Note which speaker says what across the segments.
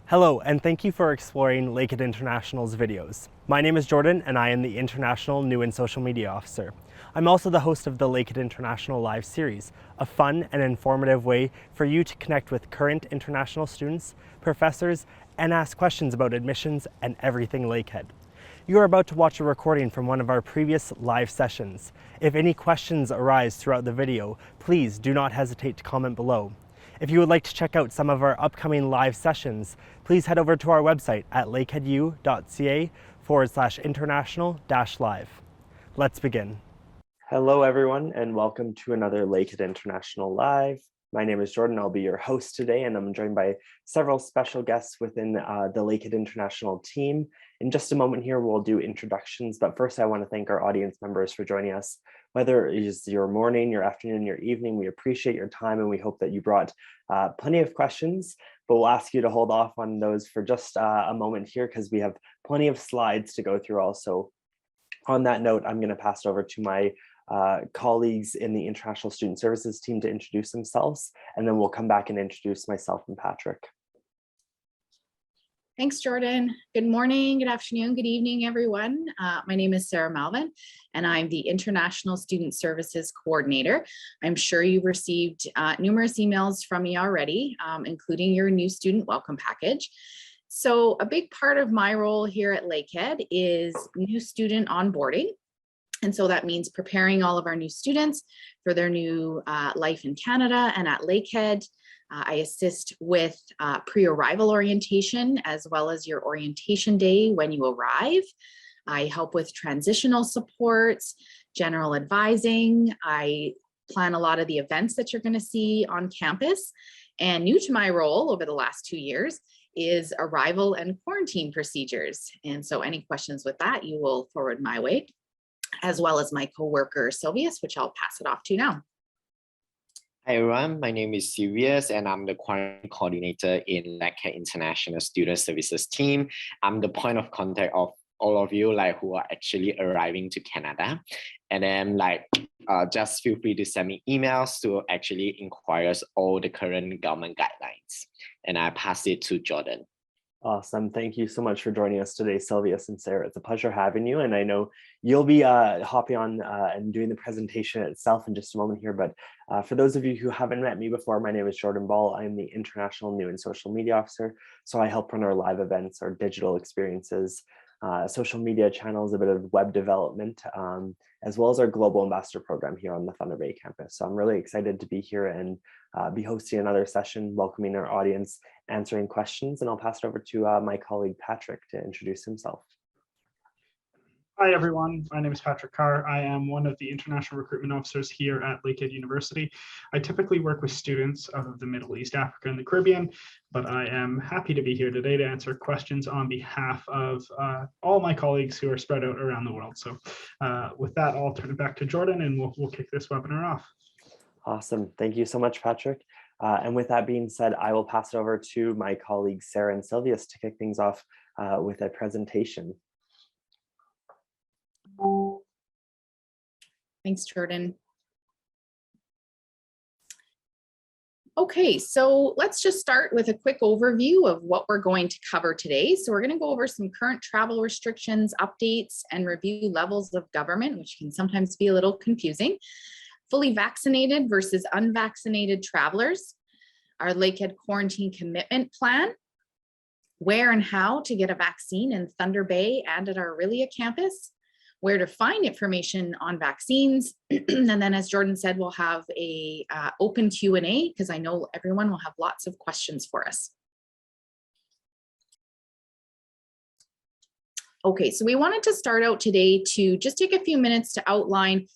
Speaker 1: Hello, and thank you for exploring Lakehead International's videos. My name is Jordan, and I am the International New and Social Media Officer. I'm also the host of the Lakehead International Live series, a fun and informative way for you to connect with current international students, professors, and ask questions about admissions and everything Lakehead. You are about to watch a recording from one of our previous live sessions. If any questions arise throughout the video, please do not hesitate to comment below. If you would like to check out some of our upcoming live sessions, please head over to our website at lakeheadu.ca/international-live. Let's begin. Hello, everyone, and welcome to another Lakehead International Live. My name is Jordan. I'll be your host today, and I'm joined by several special guests within the Lakehead International team. In just a moment here, we'll do introductions, but first I want to thank our audience members for joining us. Whether it is your morning, your afternoon, your evening, we appreciate your time, and we hope that you brought plenty of questions, but we'll ask you to hold off on those for just a moment here because we have plenty of slides to go through also. On that note, I'm going to pass it over to my colleagues in the International Student Services team to introduce themselves, and then we'll come back and introduce myself and Patrick.
Speaker 2: Thanks, Jordan. Good morning, good afternoon, good evening, everyone. My name is Sarah Malvin, and I'm the International Student Services Coordinator. I'm sure you received numerous emails from me already, including your new student welcome package. So a big part of my role here at Lakehead is new student onboarding. And so that means preparing all of our new students for their new life in Canada and at Lakehead. I assist with pre-arrival orientation as well as your orientation day when you arrive. I help with transitional supports, general advising. I plan a lot of the events that you're going to see on campus. And new to my role over the last 2 years is arrival and quarantine procedures. And so any questions with that, you will forward my way, as well as my coworker Sylvius, which I'll pass it off to now.
Speaker 3: Hi everyone, my name is Sylvius and I'm the quarantine coordinator in Lakehead International Student Services team. I'm the point of contact of all of you who are actually arriving to Canada. And then just feel free to send me emails to actually inquire all the current government guidelines. And I pass it to Jordan.
Speaker 1: Awesome. Thank you so much for joining us today, Sylvius and Sarah. It's a pleasure having you. And I know you'll be hopping on and doing the presentation itself in just a moment here. But for those of you who haven't met me before, my name is Jordan Ball. I'm the International New and Social Media Officer. So I help run our live events, our digital experiences, social media channels, a bit of web development, as well as our Global Ambassador Program here on the Thunder Bay campus. So I'm really excited to be here and be hosting another session, welcoming our audience, answering questions, and I'll pass it over to my colleague Patrick to introduce himself.
Speaker 4: Hi everyone, my name is Patrick Carr. I am one of the international recruitment officers here at Lakehead University. I typically work with students out of the Middle East, Africa, and the Caribbean, but I am happy to be here today to answer questions on behalf of all my colleagues who are spread out around the world. So with that, I'll turn it back to Jordan and we'll kick this webinar off.
Speaker 1: Awesome. Thank you so much, Patrick. And with that being said, I will pass it over to my colleagues, Sarah and Sylvius, to kick things off with a presentation.
Speaker 2: Thanks, Jordan. Okay, so let's just start with a quick overview of what we're going to cover today. So we're going to go over some current travel restrictions, updates, and review levels of government, which can sometimes be a little confusing. Fully vaccinated versus unvaccinated travelers, our Lakehead Quarantine Commitment Plan, where and how to get a vaccine in Thunder Bay and at our Aurelia campus, where to find information on vaccines, and then as Jordan said, we'll have a open Q&A because I know everyone will have lots of questions for us. Okay, so we wanted to start out today to just take a few minutes to outline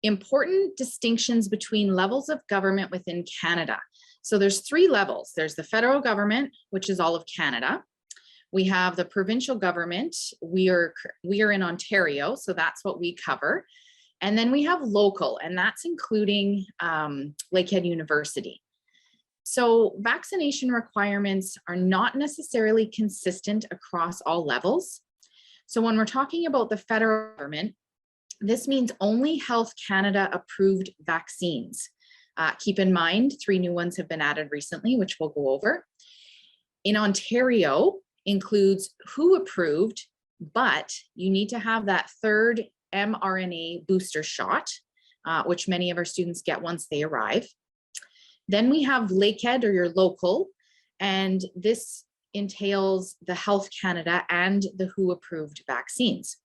Speaker 2: important distinctions between levels of government within Canada. So there's 3 levels. There's the federal government, which is all of Canada. We have the provincial government. We are in Ontario, so that's what we cover. And then we have local, and that's including Lakehead University. So vaccination requirements are not necessarily consistent across all levels. So when we're talking about the federal government, this means only Health Canada approved vaccines. Keep in mind, 3 new ones have been added recently, which we'll go over. In Ontario includes WHO approved, but you need to have that third mRNA booster shot, which many of our students get once they arrive. Then we have Lakehead, or your local, and this entails the Health Canada and the WHO approved vaccines.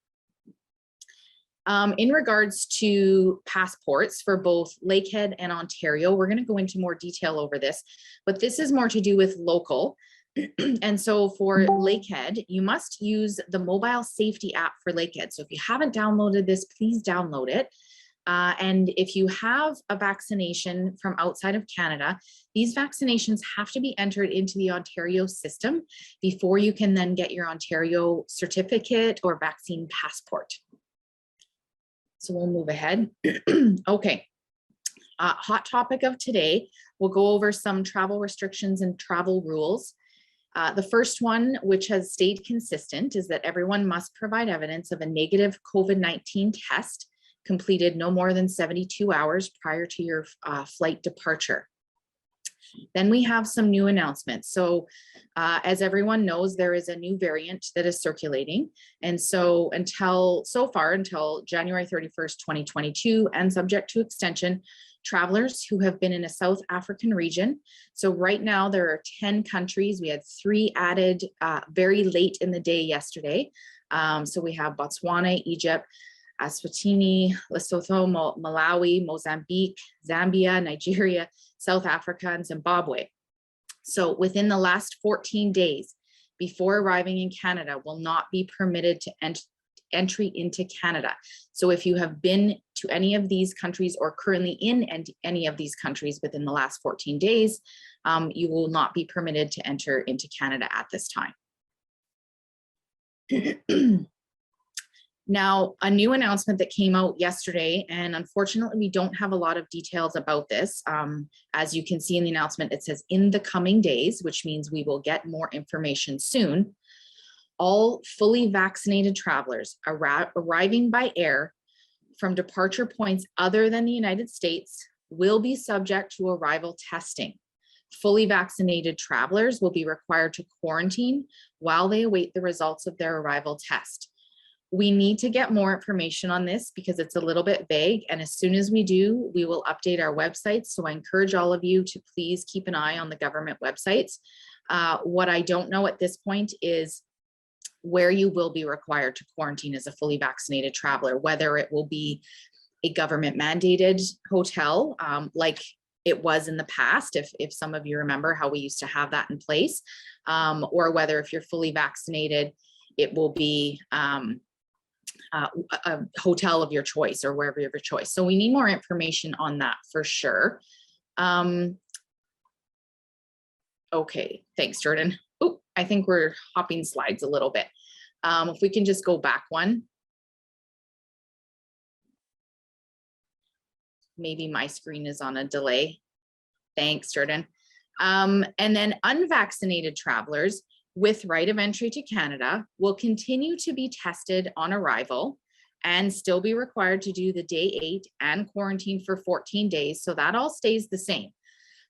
Speaker 2: In regards to passports for both Lakehead and Ontario, we're going to go into more detail over this, but this is more to do with local. And so for Lakehead, you must use the mobile safety app for Lakehead. So if you haven't downloaded this, please download it. And if you have a vaccination from outside of Canada, these vaccinations have to be entered into the Ontario system before you can then get your Ontario certificate or vaccine passport. So we'll move ahead. Okay. Hot topic of today, we'll go over some travel restrictions and travel rules. The first one, which has stayed consistent, is that everyone must provide evidence of a negative COVID-19 test completed no more than 72 hours prior to your flight departure. Then we have some new announcements. So as everyone knows, there is a new variant that is circulating. And so until January 31st, 2022, and subject to extension, travelers who have been in a South African region. So right now there are 10 countries. We had 3 added very late in the day yesterday. So we have Botswana, Egypt, Eswatini, Lesotho, Malawi, Mozambique, Zambia, Nigeria, South Africa, and Zimbabwe. So within the last 14 days before arriving in Canada will not be permitted to entry into Canada. So if you have been to any of these countries or currently in any of these countries within the last 14 days, you will not be permitted to enter into Canada at this time. Now, a new announcement that came out yesterday, and unfortunately we don't have a lot of details about this. As you can see in the announcement, it says in the coming days, which means we will get more information soon. All fully vaccinated travelers arriving by air from departure points other than the United States will be subject to arrival testing. Fully vaccinated travelers will be required to quarantine while they await the results of their arrival test. We need to get more information on this because it's a little bit vague. And as soon as we do, we will update our websites. So I encourage all of you to please keep an eye on the government websites. What I don't know at this point is where you will be required to quarantine as a fully vaccinated traveler, whether it will be a government mandated hotel like it was in the past, if some of you remember how we used to have that in place, or whether if you're fully vaccinated, it will be a hotel of your choice or wherever of your choice. So we need more information on that for sure. Okay, thanks, Jordan. Oh, I think we're hopping slides a little bit. If we can just go back one. Maybe my screen is on a delay. Thanks, Jordan. And then unvaccinated travelers with right of entry to Canada will continue to be tested on arrival and still be required to do the day 8 and quarantine for 14 days. So that all stays the same.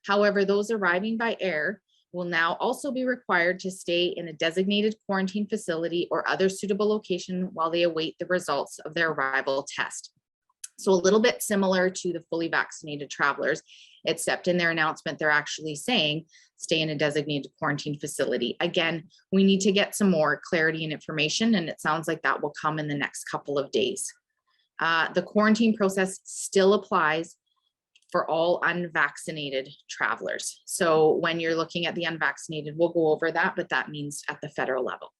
Speaker 2: However, those arriving by air will now also be required to stay in a designated quarantine facility or other suitable location while they await the results of their arrival test. So a little bit similar to the fully vaccinated travelers, except in their announcement, they're actually saying stay in a designated quarantine facility. Again, we need to get some more clarity and information, and it sounds like that will come in the next couple of days. The quarantine process still applies for all unvaccinated travelers. So when you're looking at the unvaccinated, we'll go over that, but that means at the federal level.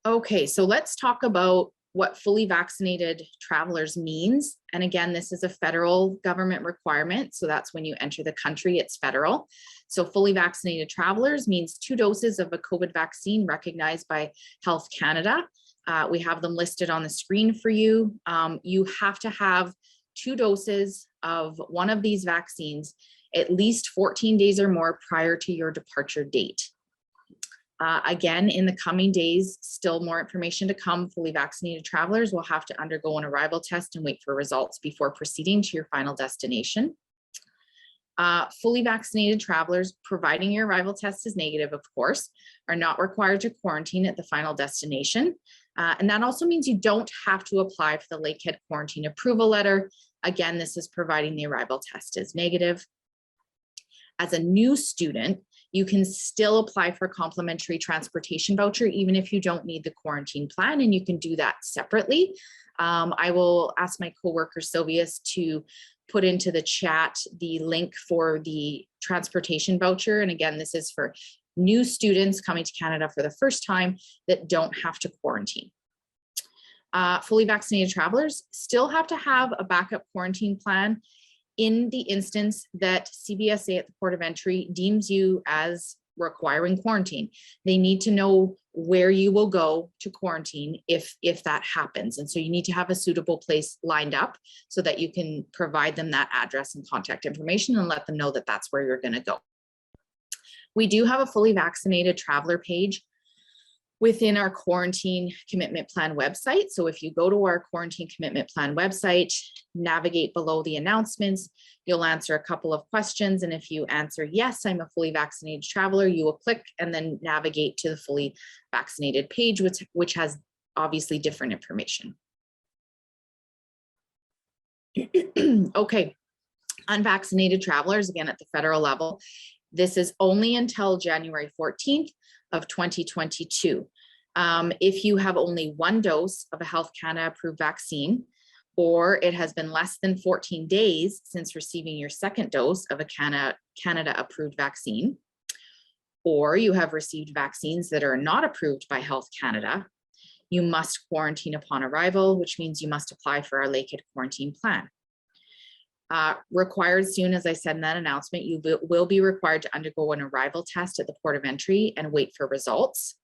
Speaker 2: Okay, so let's talk about what fully vaccinated travelers means. And again, this is a federal government requirement. So that's when you enter the country, it's federal. So fully vaccinated travelers means 2 doses of a COVID vaccine recognized by Health Canada. We have them listed on the screen for you. You have to have 2 doses of one of these vaccines at least 14 days or more prior to your departure date. Again, in the coming days, still more information to come. Fully vaccinated travelers will have to undergo an arrival test and wait for results before proceeding to your final destination. Fully vaccinated travelers, providing your arrival test is negative, of course, are not required to quarantine at the final destination. And that also means you don't have to apply for the Lakehead Quarantine Approval Letter. Again, this is providing the arrival test is negative. As a new student, you can still apply for a complimentary transportation voucher, even if you don't need the quarantine plan, and you can do that separately. I will ask my coworker Sylvius to put into the chat the link for the transportation voucher. And again, this is for new students coming to Canada for the first time that don't have to quarantine. Fully vaccinated travelers still have to have a backup quarantine plan in the instance that CBSA at the port of entry deems you as requiring quarantine. They need to know where you will go to quarantine if that happens. And so you need to have a suitable place lined up so that you can provide them that address and contact information and let them know that that's where you're going to go. We do have a fully vaccinated traveler page within our quarantine commitment plan website. So if you go to our quarantine commitment plan website, navigate below the announcements, you'll answer a couple of questions. And if you answer, yes, I'm a fully vaccinated traveler, you will click and then navigate to the fully vaccinated page, which has obviously different information. Okay, unvaccinated travelers, again, at the federal level, this is only until January 14th of 2022. If you have only one dose of a Health Canada approved vaccine, or it has been less than 14 days since receiving your second dose of a Canada approved vaccine, or you have received vaccines that are not approved by Health Canada, you must quarantine upon arrival, which means you must apply for our Lakehead Quarantine Plan. Required soon, as I said in that announcement, you will be required to undergo an arrival test at the port of entry and wait for results.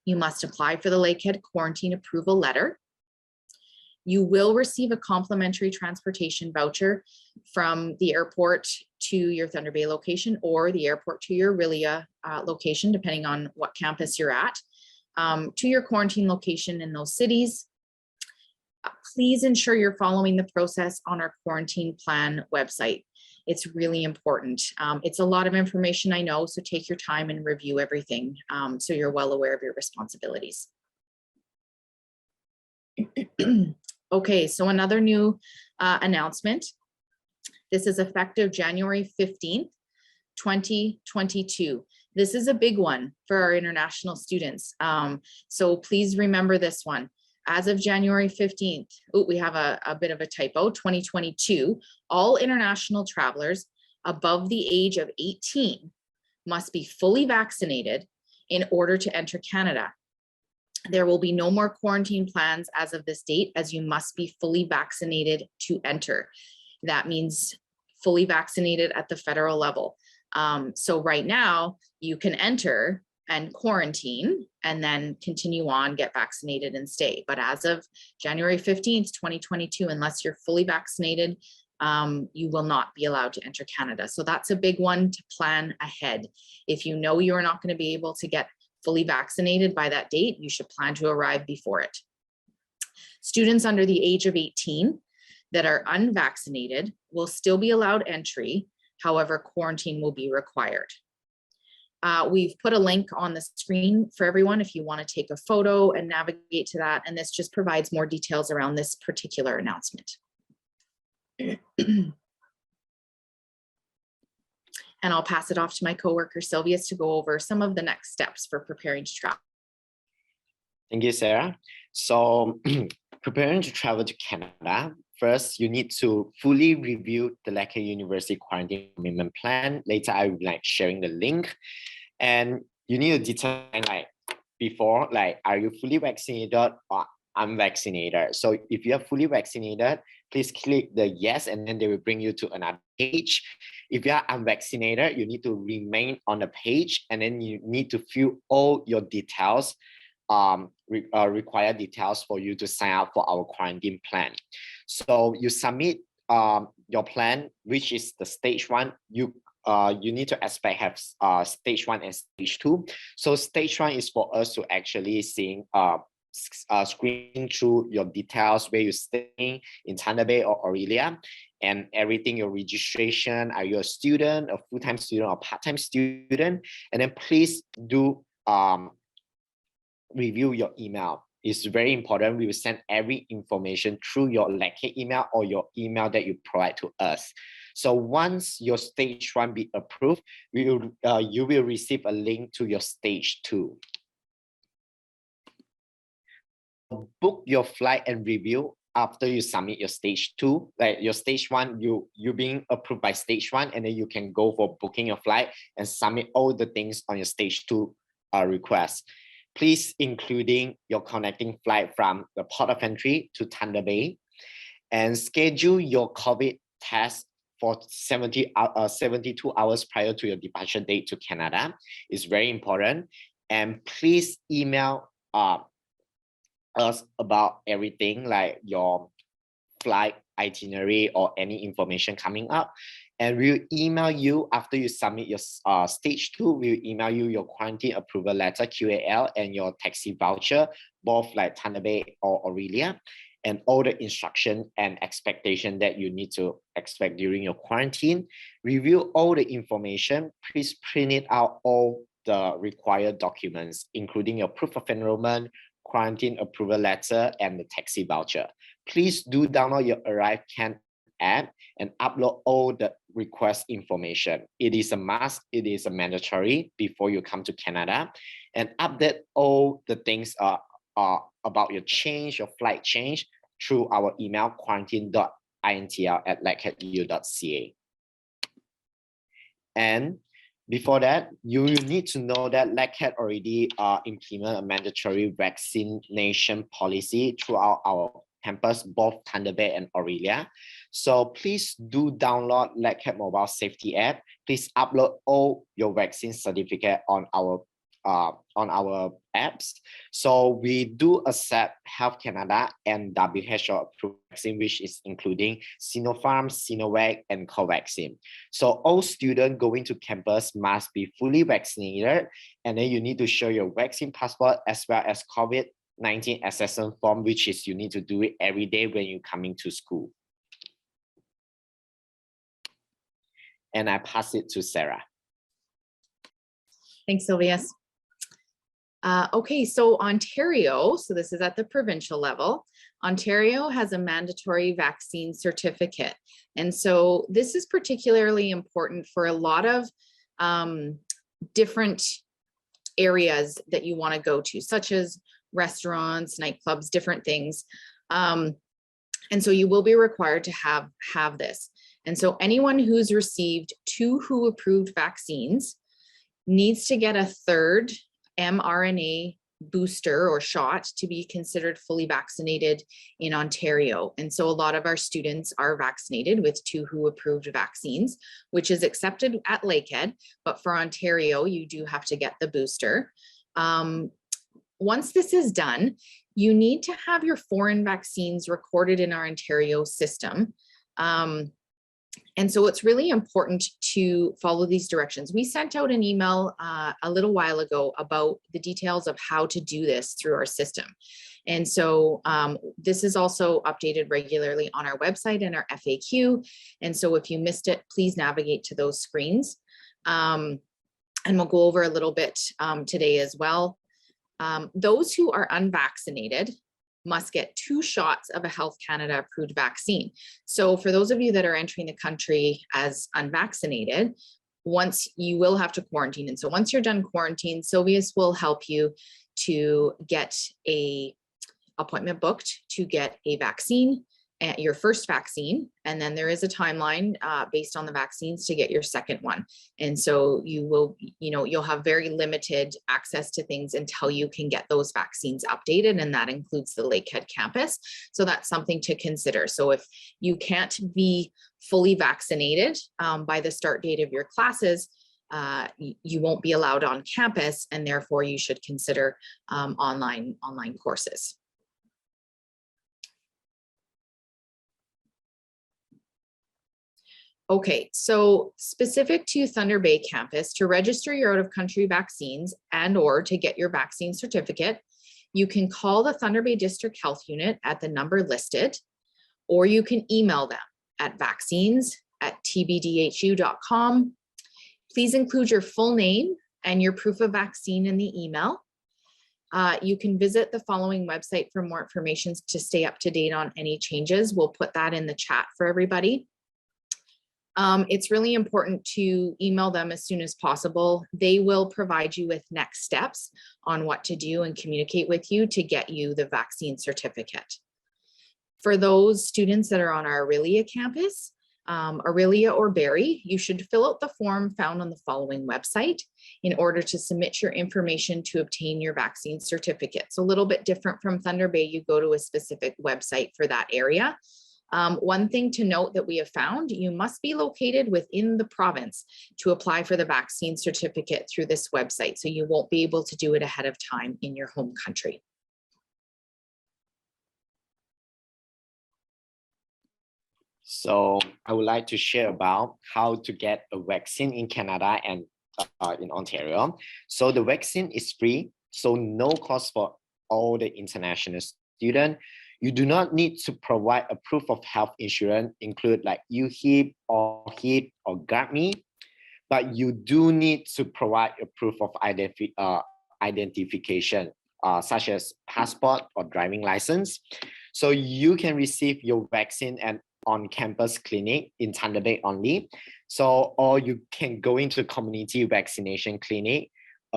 Speaker 2: You must apply for the Lakehead Quarantine Approval Letter. You will receive a complimentary transportation voucher from the airport to your Thunder Bay location or the airport to your Orillia location, depending on what campus you're at, to your quarantine location in those cities. Please ensure you're following the process on our quarantine plan website. It's really important. It's a lot of information, I know, so take your time and review everything so you're well aware of your responsibilities. Okay, so another new announcement. This is effective January 15th, 2022. This is a big one for our international students. So please remember this one. As of January 15th, we have a bit of a typo, 2022, all international travelers above the age of 18 must be fully vaccinated in order to enter Canada. There will be no more quarantine plans as of this date, as you must be fully vaccinated to enter. That means fully vaccinated at the federal level. So right now you can enter and quarantine and then continue on, get vaccinated and stay. But as of January 15th, 2022, unless you're fully vaccinated, you will not be allowed to enter Canada. So that's a big one to plan ahead. If you know you're not going to be able to get fully vaccinated by that date, you should plan to arrive before it. Students under the age of 18 that are unvaccinated will still be allowed entry. However, quarantine will be required. We've put a link on the screen for everyone if you want to take a photo and navigate to that. And this just provides more details around this particular announcement. And I'll pass it off to my coworker Sylvius to go over some of the next steps for preparing to travel.
Speaker 3: Thank you, Sarah. So preparing to travel to Canada, first, you need to fully review the Lakehead University Quarantine Commitment Plan. Later, I will be sharing the link. And you need to determine before, are you fully vaccinated or unvaccinated? So if you are fully vaccinated, please click the yes, and then they will bring you to another page. If you are unvaccinated, you need to remain on the page, and then you need to fill all your details, required details for you to sign up for our quarantine plan. So you submit your plan, which is the stage 1. You you need to expect have stage 1 and stage 2. So stage 1 is for us to actually seeing screening through your details, where you're staying in Thunder Bay or Aurelia, and everything, your registration, are you a student, a full-time student or part-time student, and then please do review your email. It's very important. We will send every information through your Lakehead email or your email that you provide to us. So once your stage 1 be approved, you will receive a link to your stage 2. Book your flight and review after you submit your stage 2. Like your stage 1, you being approved by stage 1, and then you can go for booking your flight and submit all the things on your stage 2 request. Please including your connecting flight from the port of entry to Thunder Bay, and schedule your COVID test for 72 hours prior to your departure date to Canada. It's very important. And please email us about everything, like your flight itinerary or any information coming up. And we'll email you after you submit your stage 2. We'll email you your quarantine approval letter, QAL, and your taxi voucher, both like Thunder Bay or Aurelia, and all the instruction and expectation that you need to expect during your quarantine. Review all the information. Please print it out, all the required documents, including your proof of enrollment, quarantine approval letter, and the taxi voucher. Please do download your ArriveCan app and upload all the request information. It is a must, it is a mandatory before you come to Canada, and update all the things about your change, your flight change, through our email quarantine.intl@lakeheadu.ca. And before that, you need to know that Lakehead already implement a mandatory vaccination policy throughout our campus, both Thunder Bay and Aurelia. So please do download Lakehead mobile safety app. Please upload all your vaccine certificate on our apps. So we do accept Health Canada and WHO approved vaccine, which is including Sinopharm, Sinovac, and Covaxin. So all students going to campus must be fully vaccinated, and then you need to show your vaccine passport as well as COVID-19 assessment form, which is you need to do it every day when you're coming to school. And I pass it to Sarah.
Speaker 2: Thanks, Sylvius. Okay, so Ontario, so this is at the provincial level, Ontario has a mandatory vaccine certificate. And so this is particularly important for a lot of different areas that you want to go to, such as restaurants, nightclubs, different things. And so you will be required to have this. And so anyone who's received 2 WHO approved vaccines needs to get a 3rd mRNA booster or shot to be considered fully vaccinated in Ontario. And so a lot of our students are vaccinated with 2 WHO approved vaccines, which is accepted at Lakehead, but for Ontario, you do have to get the booster. Once this is done, you need to have your foreign vaccines recorded in our Ontario system. And so it's really important to follow these directions. We sent out an email a little while ago about the details of how to do this through our system. And so this is also updated regularly on our website and our FAQ. And so if you missed it, please navigate to those screens. And we'll go over a little bit today as well. Those who are unvaccinated must get 2 shots of a Health Canada approved vaccine. So for those of you that are entering the country as unvaccinated, once you will have to quarantine. And so once you're done quarantine, Sylvius will help you to get a appointment booked to get a vaccine, your first vaccine, and then there is a timeline based on the vaccines to get your second one. And so you will, you'll have very limited access to things until you can get those vaccines updated, and that includes the Lakehead campus. So that's something to consider. So if you can't be fully vaccinated by the start date of your classes, you won't be allowed on campus, and therefore you should consider online courses. Okay, so specific to Thunder Bay campus, to register your out-of-country vaccines and/or to get your vaccine certificate, you can call the Thunder Bay District Health Unit at the number listed, or you can email them at vaccines@tbdhu.com. Please include your full name and your proof of vaccine in the email. You can visit the following website for more information to stay up to date on any changes. We'll put that in the chat for everybody. It's really important to email them as soon as possible. They will provide you with next steps on what to do and communicate with you to get you the vaccine certificate. For those students that are on our Aurelia campus, Aurelia or Barrie, you should fill out the form found on the following website in order to submit your information to obtain your vaccine certificate. So a little bit different from Thunder Bay, you go to a specific website for that area. One thing to note that we have found, you must be located within the province to apply for the vaccine certificate through this website. So you won't be able to do it ahead of time in your home country.
Speaker 3: So I would like to share about how to get a vaccine in Canada and in Ontario. So the vaccine is free, so no cost for all the international students. You do not need to provide a proof of health insurance, include like UHIP or HIP or GARMI, but you do need to provide a proof of identification, such as passport or driving license. So you can receive your vaccine and on-campus clinic in Thunder Bay only. So, or you can go into community vaccination clinic,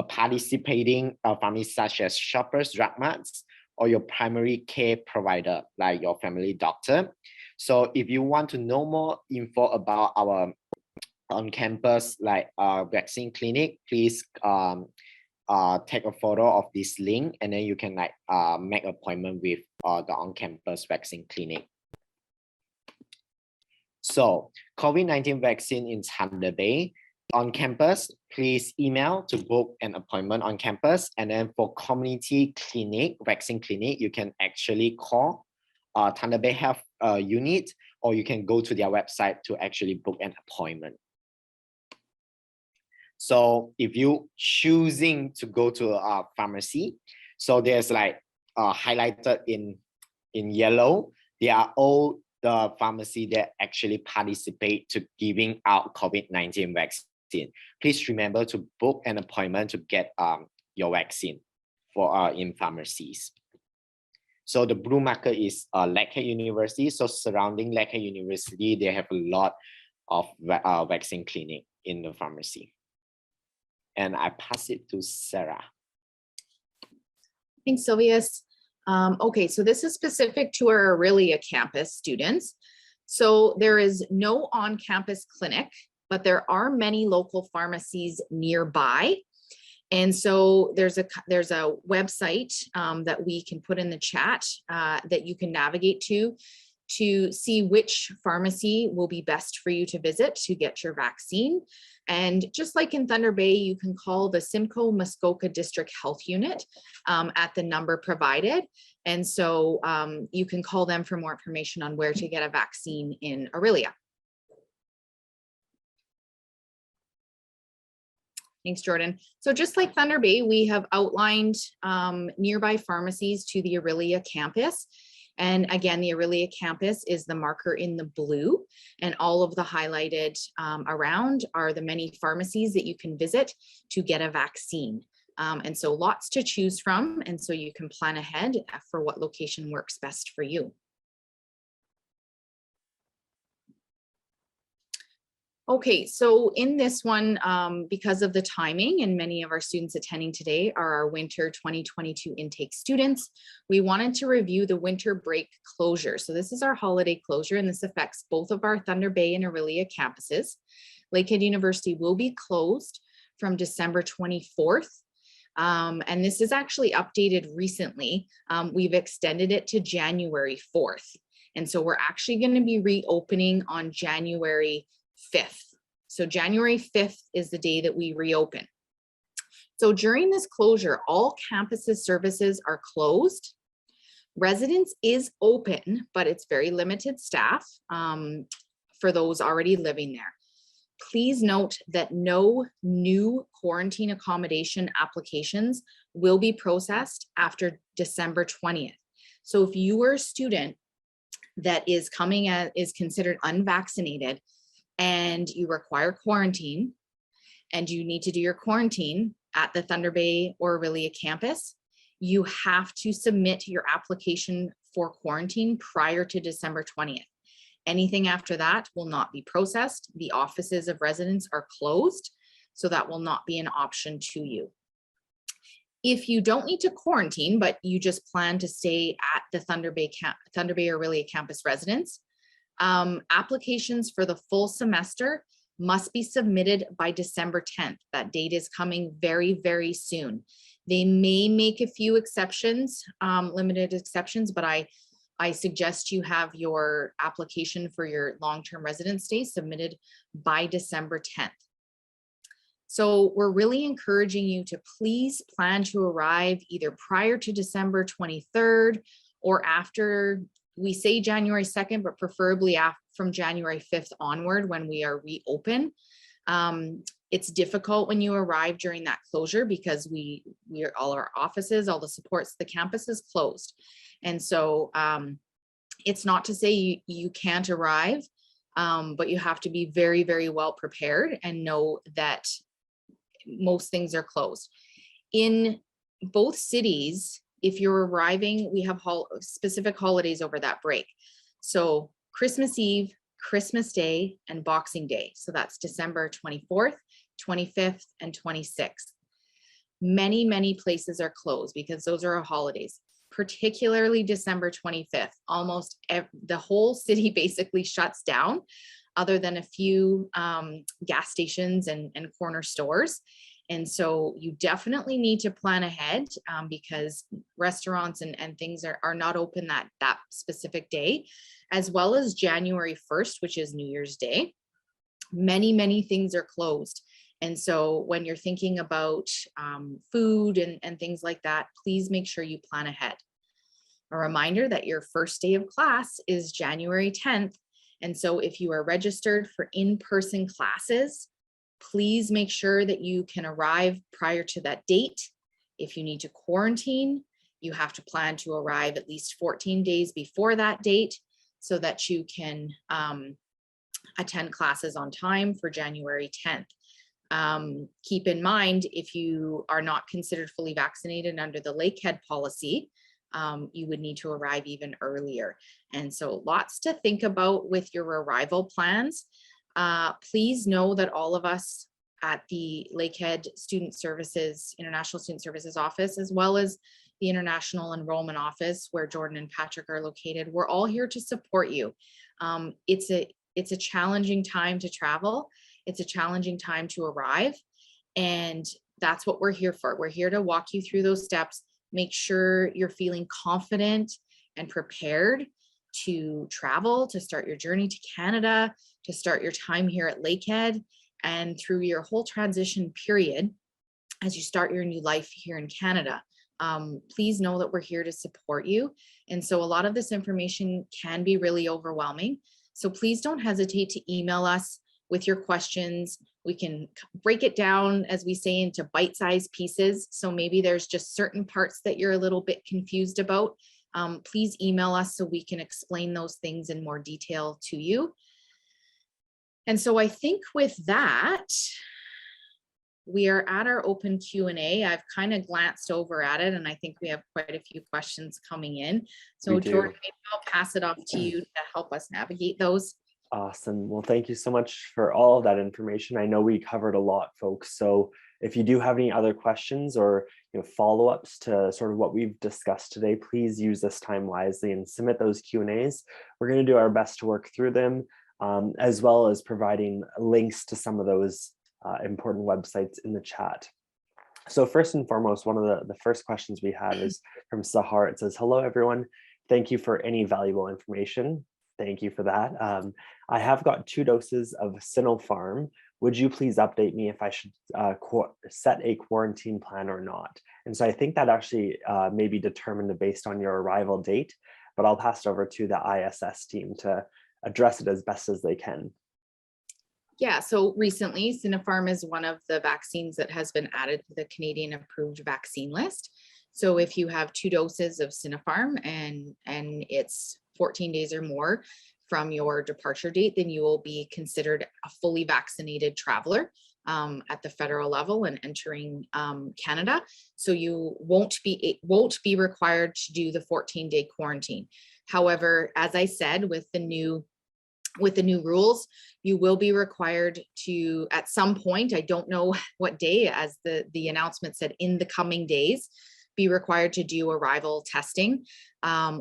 Speaker 3: participating pharmacies such as Shoppers Drug Marts, or your primary care provider, like your family doctor. So if you want to know more info about our on-campus vaccine clinic, please take a photo of this link, and then you can make appointment with the on-campus vaccine clinic. So COVID-19 vaccine in Thunder Bay. On campus, please email to book an appointment on campus. And then for community clinic, vaccine clinic, you can actually call Thunder Bay Health Unit, or you can go to their website to actually book an appointment. So if you choosing to go to a pharmacy, so there's highlighted in yellow, they are all the pharmacy that actually participate to giving out COVID-19 vaccine. Please remember to book an appointment to get your vaccine for in pharmacies. So the blue marker is Lakehead University. So surrounding Lakehead University, they have a lot of vaccine clinic in the pharmacy. And I pass it to Sarah.
Speaker 2: Thanks, Sylvius. Okay, so this is specific to our Aurelia campus students. So there is no on-campus clinic, but there are many local pharmacies nearby. And so there's a website that we can put in the chat that you can navigate to see which pharmacy will be best for you to visit to get your vaccine. And just like in Thunder Bay, you can call the Simcoe Muskoka District Health Unit at the number provided. And so you can call them for more information on where to get a vaccine in Aurelia. Thanks, Jordan. So just like Thunder Bay, we have outlined nearby pharmacies to the Aurelia campus. And again, the Aurelia campus is the marker in the blue, and all of the highlighted around are the many pharmacies that you can visit to get a vaccine. And so lots to choose from, and so you can plan ahead for what location works best for you. Okay, so in this one, because of the timing and many of our students attending today are our winter 2022 intake students, we wanted to review the winter break closure. So this is our holiday closure, and this affects both of our Thunder Bay and Aurelia campuses. Lakehead University will be closed from December 24th. And this is actually updated recently. We've extended it to January 4th. And so we're actually going to be reopening on January 5th. So January 5th is the day that we reopen. So during this closure, all campuses services are closed. Residence is open, but it's very limited staff. for those already living there. Please note that no new quarantine accommodation applications will be processed after December 20th. So if you are a student that is considered unvaccinated and you require quarantine and you need to do your quarantine at the Thunder Bay or Orillia campus, you have to submit your application for quarantine prior to December 20th. Anything after that will not be processed. The offices of residence are closed, so that will not be an option to you. If you don't need to quarantine, but you just plan to stay at the Thunder Bay or Orillia campus residence, applications for the full semester must be submitted by December 10th. That date is coming very, very soon. They may make a few exceptions, limited exceptions, but I suggest you have your application for your long-term residence stay submitted by December 10th. So we're really encouraging you to please plan to arrive either prior to December 23rd or after, we say January 2nd, but preferably from January 5th onward when we are reopen. It's difficult when you arrive during that closure because we are all our offices, all the supports, the campus is closed. And so it's not to say you can't arrive, but you have to be very, very well prepared and know that most things are closed. In both cities, if you're arriving, we have specific holidays over that break. So Christmas Eve, Christmas Day, and Boxing Day. So that's December 24th, 25th, and 26th. Many, many places are closed because those are our holidays, particularly December 25th. Almost the whole city basically shuts down other than a few gas stations and corner stores. And so you definitely need to plan ahead because restaurants and things are not open that specific day, as well as January 1st, which is New Year's Day. Many, many things are closed. And so when you're thinking about food and things like that, please make sure you plan ahead. A reminder that your first day of class is January 10th. And so if you are registered for in-person classes, please make sure that you can arrive prior to that date. If you need to quarantine, you have to plan to arrive at least 14 days before that date so that you can attend classes on time for January 10th. Keep in mind, if you are not considered fully vaccinated under the Lakehead policy, you would need to arrive even earlier. And so lots to think about with your arrival plans. Please know that all of us at the Lakehead Student Services, International Student Services Office, as well as the International Enrollment Office, where Jordan and Patrick are located, we're all here to support you. It's a challenging time to travel. It's a challenging time to arrive. And that's what we're here for. We're here to walk you through those steps, make sure you're feeling confident and prepared to travel, to start your journey to Canada, to start your time here at Lakehead, and through your whole transition period as you start your new life here in Canada. Please know that we're here to support you. And so a lot of this information can be really overwhelming. So please don't hesitate to email us with your questions. We can break it down, as we say, into bite-sized pieces. So maybe there's just certain parts that you're a little bit confused about. Please email us so we can explain those things in more detail to you. And so I think with that, we are at our open Q&A. I've kind of glanced over at it, and I think we have quite a few questions coming in. So Jordan, maybe I'll pass it off to you to help us navigate those.
Speaker 1: Awesome. Well, thank you so much for all of that information. I know we covered a lot, folks. So if you do have any other questions or follow-ups to sort of what we've discussed today, please use this time wisely and submit those Q&As. We're going to do our best to work through them, as well as providing links to some of those important websites in the chat. So first and foremost, one of the first questions we have is from Sahar. It says, "Hello, everyone. Thank you for any valuable information." Thank you for that. I have got 2 doses of Sinopharm. Would you please update me if I should set a quarantine plan or not? And so I think that actually may be determined based on your arrival date, but I'll pass it over to the ISS team to address it as best as they can?
Speaker 2: Yeah, so recently Sinopharm is one of the vaccines that has been added to the Canadian approved vaccine list. So if you have 2 doses of Sinopharm and it's 14 days or more from your departure date, then you will be considered a fully vaccinated traveler at the federal level and entering Canada. So you won't be required to do the 14-day quarantine. However, as I said, with the new rules, you will be required to, at some point, I don't know what day, as the announcement said, in the coming days, be required to do arrival testing.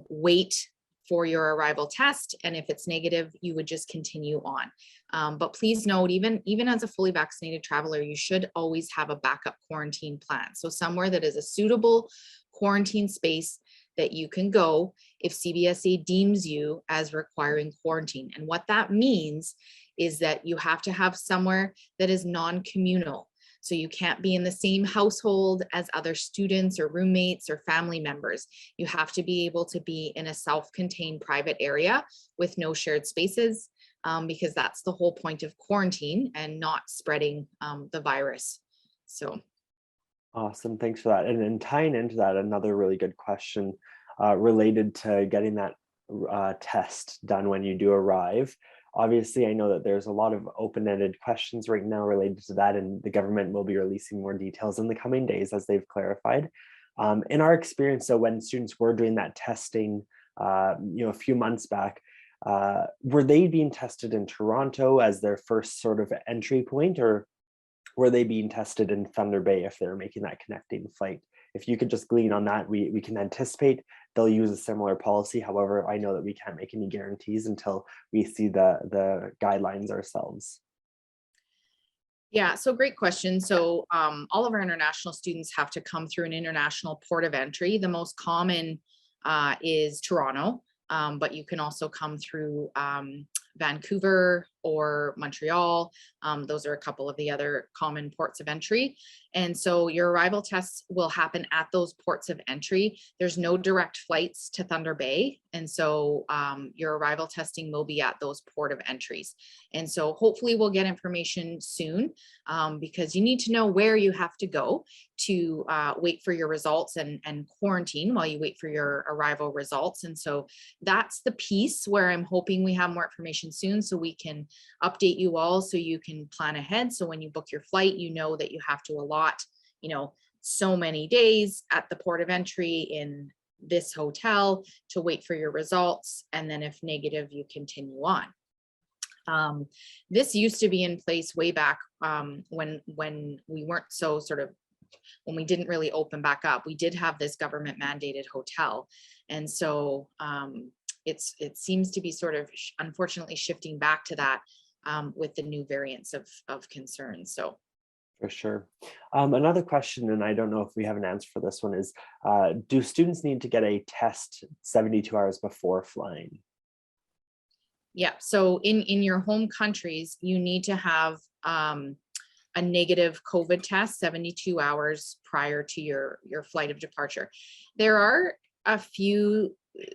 Speaker 2: Wait for your arrival test, and if it's negative, you would just continue on. But please note, even as a fully vaccinated traveler, you should always have a backup quarantine plan. So somewhere that is a suitable quarantine space that you can go if CBSA deems you as requiring quarantine. And what that means is that you have to have somewhere that is non-communal. So you can't be in the same household as other students or roommates or family members. You have to be able to be in a self-contained private area with no shared spaces, because that's the whole point of quarantine and not spreading the virus. So.
Speaker 1: Awesome, thanks for that. And then tying into that, another really good question related to getting that test done when you do arrive. Obviously, I know that there's a lot of open-ended questions right now related to that, and the government will be releasing more details in the coming days as they've clarified. In our experience, so when students were doing that testing, a few months back, were they being tested in Toronto as their first sort of entry point, or were they being tested in Thunder Bay if they're making that connecting flight? If you could just glean on that, we can anticipate they'll use a similar policy. However, I know that we can't make any guarantees until we see the guidelines ourselves.
Speaker 2: Yeah, so great question. So all of our international students have to come through an international port of entry. The most common is Toronto, but you can also come through Vancouver or Montreal. Those are a couple of the other common ports of entry. And so your arrival tests will happen at those ports of entry. There's no direct flights to Thunder Bay. And so your arrival testing will be at those port of entries. And so hopefully we'll get information soon, because you need to know where you have to go to wait for your results and quarantine while you wait for your arrival results. And so that's the piece where I'm hoping we have more information soon, so we can update you all, so you can plan ahead. So when you book your flight, you know that you have to allot, so many days at the port of entry in this hotel to wait for your results. And then if negative, you continue on. This used to be in place way back when we weren't so when we didn't really open back up. We did have this government mandated hotel. And so it seems to be sort of unfortunately shifting back to that with the new variants of concern. So.
Speaker 1: For sure. Another question, and I don't know if we have an answer for this one, is do students need to get a test 72 hours before flying?
Speaker 2: Yeah, so in your home countries, you need to have a negative COVID test 72 hours prior to your flight of departure. There are a few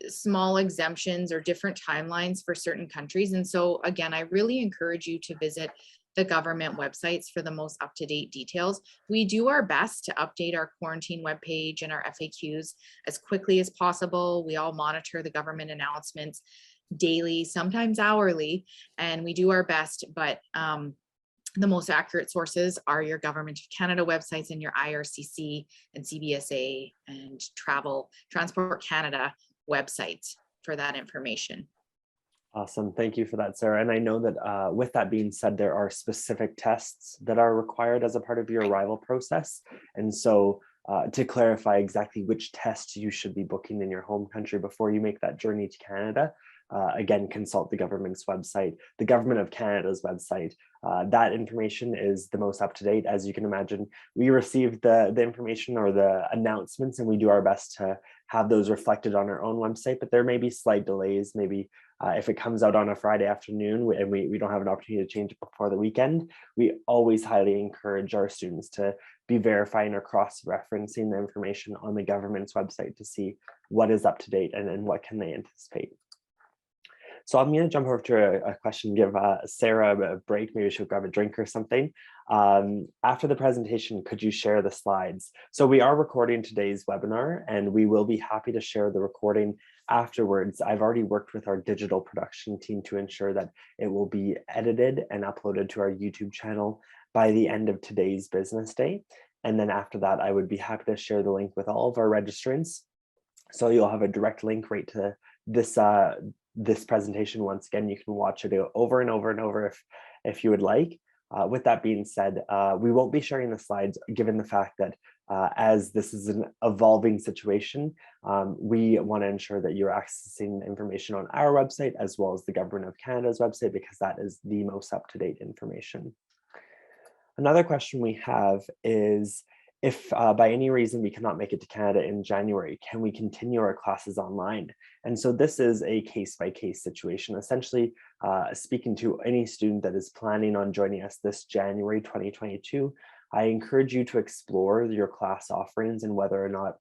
Speaker 2: small exemptions or different timelines for certain countries. And so again, I really encourage you to visit the government websites for the most up-to-date details. We do our best to update our quarantine webpage and our FAQs as quickly as possible. We all monitor the government announcements daily, sometimes hourly, and we do our best, but the most accurate sources are your Government of Canada websites and your IRCC and CBSA and Transport Canada websites for that information.
Speaker 1: Awesome. Thank you for that, Sarah. And I know that with that being said, there are specific tests that are required as a part of your arrival process. And so to clarify exactly which tests you should be booking in your home country before you make that journey to Canada, again, consult the government's website, the Government of Canada's website. That information is the most up-to-date. As you can imagine, we receive the information or the announcements, and we do our best to have those reflected on our own website, but there may be slight delays. Maybe if it comes out on a Friday afternoon and we don't have an opportunity to change it before the weekend, we always highly encourage our students to be verifying or cross-referencing the information on the government's website to see what is up to date and what can they anticipate. So I'm going to jump over to a question, give Sarah a break. Maybe she'll grab a drink or something. After the presentation, could you share the slides? So we are recording today's webinar, and we will be happy to share the recording afterwards. I've already worked with our digital production team to ensure that it will be edited and uploaded to our YouTube channel by the end of today's business day. And then after that, I would be happy to share the link with all of our registrants. So you'll have a direct link right to this presentation. Once again, you can watch it over and over and over if you would like. With that being said, we won't be sharing the slides given the fact that as this is an evolving situation, we want to ensure that you're accessing information on our website as well as the Government of Canada's website, because that is the most up-to-date information. Another question we have is, if by any reason we cannot make it to Canada in January, can we continue our classes online? And so this is a case-by-case situation. Essentially, speaking to any student that is planning on joining us this January 2022, I encourage you to explore your class offerings and whether or not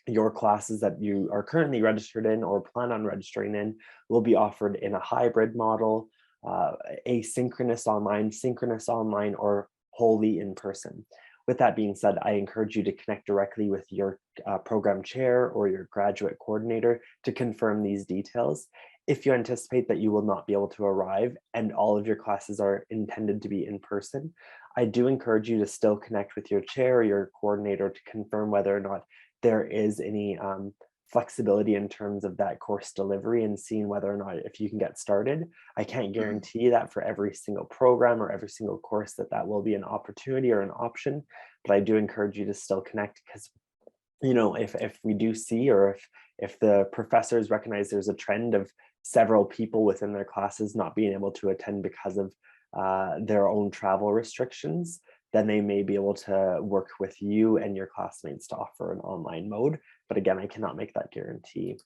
Speaker 1: your classes that you are currently registered in or plan on registering in will be offered in a hybrid model, asynchronous online, synchronous online, or wholly in person. With that being said, I encourage you to connect directly with your program chair or your graduate coordinator to confirm these details. If you anticipate that you will not be able to arrive and all of your classes are intended to be in person, I do encourage you to still connect with your chair or your coordinator to confirm whether or not there is any flexibility in terms of that course delivery and seeing whether or not if you can get started. I can't guarantee that for every single program or every single course that will be an opportunity or an option, but I do encourage you to still connect, because if we do see, or if the professors recognize there's a trend of several people within their classes not being able to attend because of their own travel restrictions, then they may be able to work with you and your classmates to offer an online mode. But again, I cannot make that guarantee.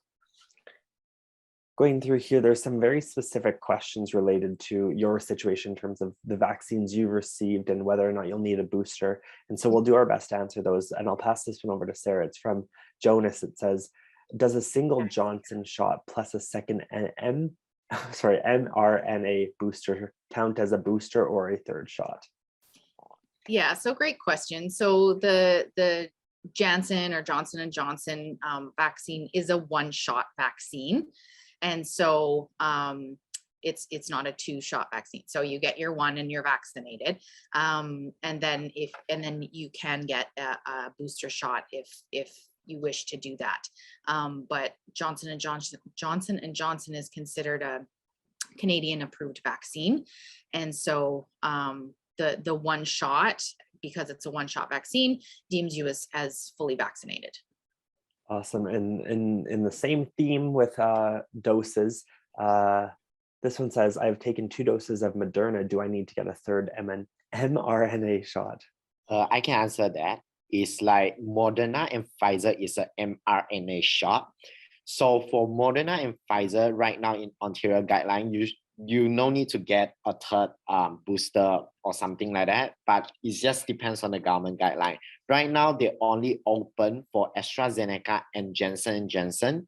Speaker 1: Going through here, there's some very specific questions related to your situation in terms of the vaccines you've received and whether or not you'll need a booster. And so we'll do our best to answer those. And I'll pass this one over to Sarah. It's from Jonas. It says, does a single Johnson shot plus a second mRNA booster count as a booster or a third shot?
Speaker 2: Yeah, so great question. So the Janssen or Johnson & Johnson vaccine is a one-shot vaccine. And so it's not a two-shot vaccine. So you get your one and you're vaccinated. And then you can get a booster shot if you wish to do that. But Johnson & Johnson is considered a Canadian approved vaccine. And so the one shot, because it's a one-shot vaccine, deems you as fully vaccinated.
Speaker 1: Awesome. And in the same theme with doses, this one says, I've taken 2 doses of Moderna. Do I need to get a third mRNA shot?
Speaker 3: I can answer that. It's like Moderna and Pfizer is a mRNA shot. So for Moderna and Pfizer, right now in Ontario guideline, you no need to get a third booster or something like that, but it just depends on the government guideline. Right now, they only open for AstraZeneca and Johnson & Johnson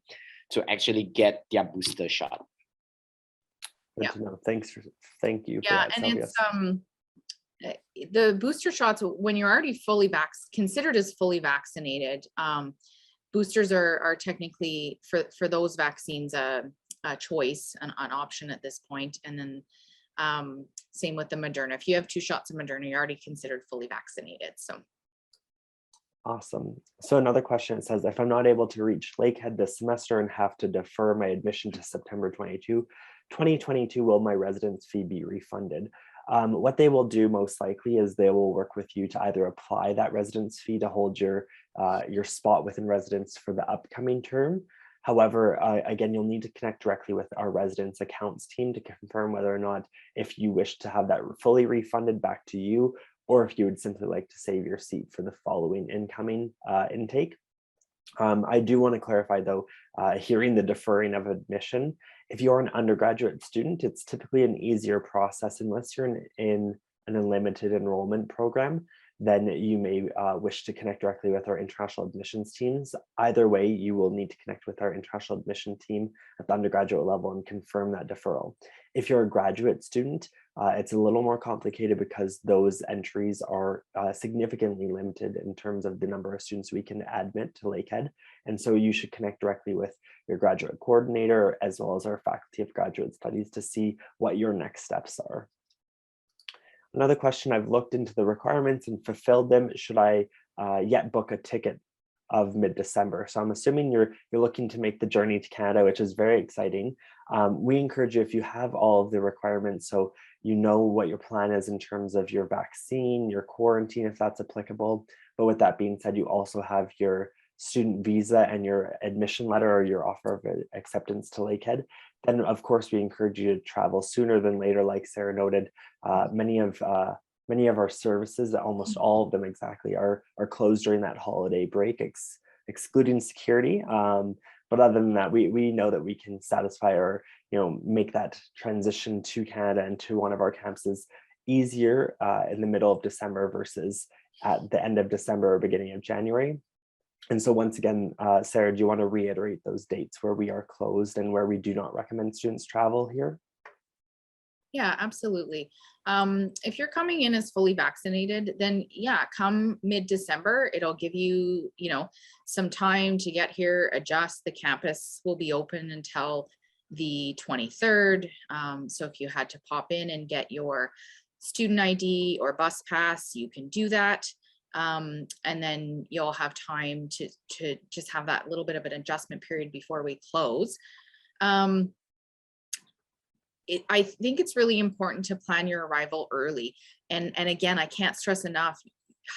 Speaker 3: to actually get their booster shot.
Speaker 1: Good to know. Thank you for that,
Speaker 2: and
Speaker 1: Sylvia.
Speaker 2: it's the booster shots, when you're already fully considered as fully vaccinated, boosters are technically for those vaccines a choice, an option at this point. And then same with the Moderna. If you have 2 shots of Moderna, you're already considered fully vaccinated. So
Speaker 1: awesome. So another question, it says, if I'm not able to reach Lakehead this semester and have to defer my admission to September 2022, will my residence fee be refunded? What they will do most likely is they will work with you to either apply that residence fee to hold your spot within residence for the upcoming term. However, again, you'll need to connect directly with our residence accounts team to confirm whether or not if you wish to have that fully refunded back to you, or if you would simply like to save your seat for the following incoming intake. I do want to clarify though, hearing the deferring of admission, if you're an undergraduate student, it's typically an easier process unless you're in an unlimited enrollment program. then you may wish to connect directly with our international admissions teams. Either way, you will need to connect with our international admission team at the undergraduate level and confirm that deferral. If you're a graduate student, it's a little more complicated because those entries are significantly limited in terms of the number of students we can admit to Lakehead. And so you should connect directly with your graduate coordinator as well as our Faculty of Graduate Studies to see what your next steps are. Another question, I've looked into the requirements and fulfilled them. Should I yet book a ticket of mid-December? So I'm assuming you're looking to make the journey to Canada, which is very exciting. We encourage you, if you have all of the requirements, so you know what your plan is in terms of your vaccine, your quarantine, if that's applicable. But with that being said, you also have your student visa and your admission letter or your offer of acceptance to Lakehead. Then of course we encourage you to travel sooner than later. Like Sarah noted, many of our services, almost all of them exactly, are closed during that holiday break, excluding security. But other than that, we know that we can satisfy or make that transition to Canada and to one of our campuses easier in the middle of December versus at the end of December or beginning of January. And so once again, Sarah, do you want to reiterate those dates where we are closed and where we do not recommend students travel here?
Speaker 2: Yeah, absolutely. If you're coming in as fully vaccinated, then yeah, come mid-December, it'll give you, some time to get here, adjust. The campus will be open until the 23rd. So if you had to pop in and get your student ID or bus pass, you can do that. And then you'll have time to just have that little bit of an adjustment period before we close. I think it's really important to plan your arrival early. And again, I can't stress enough,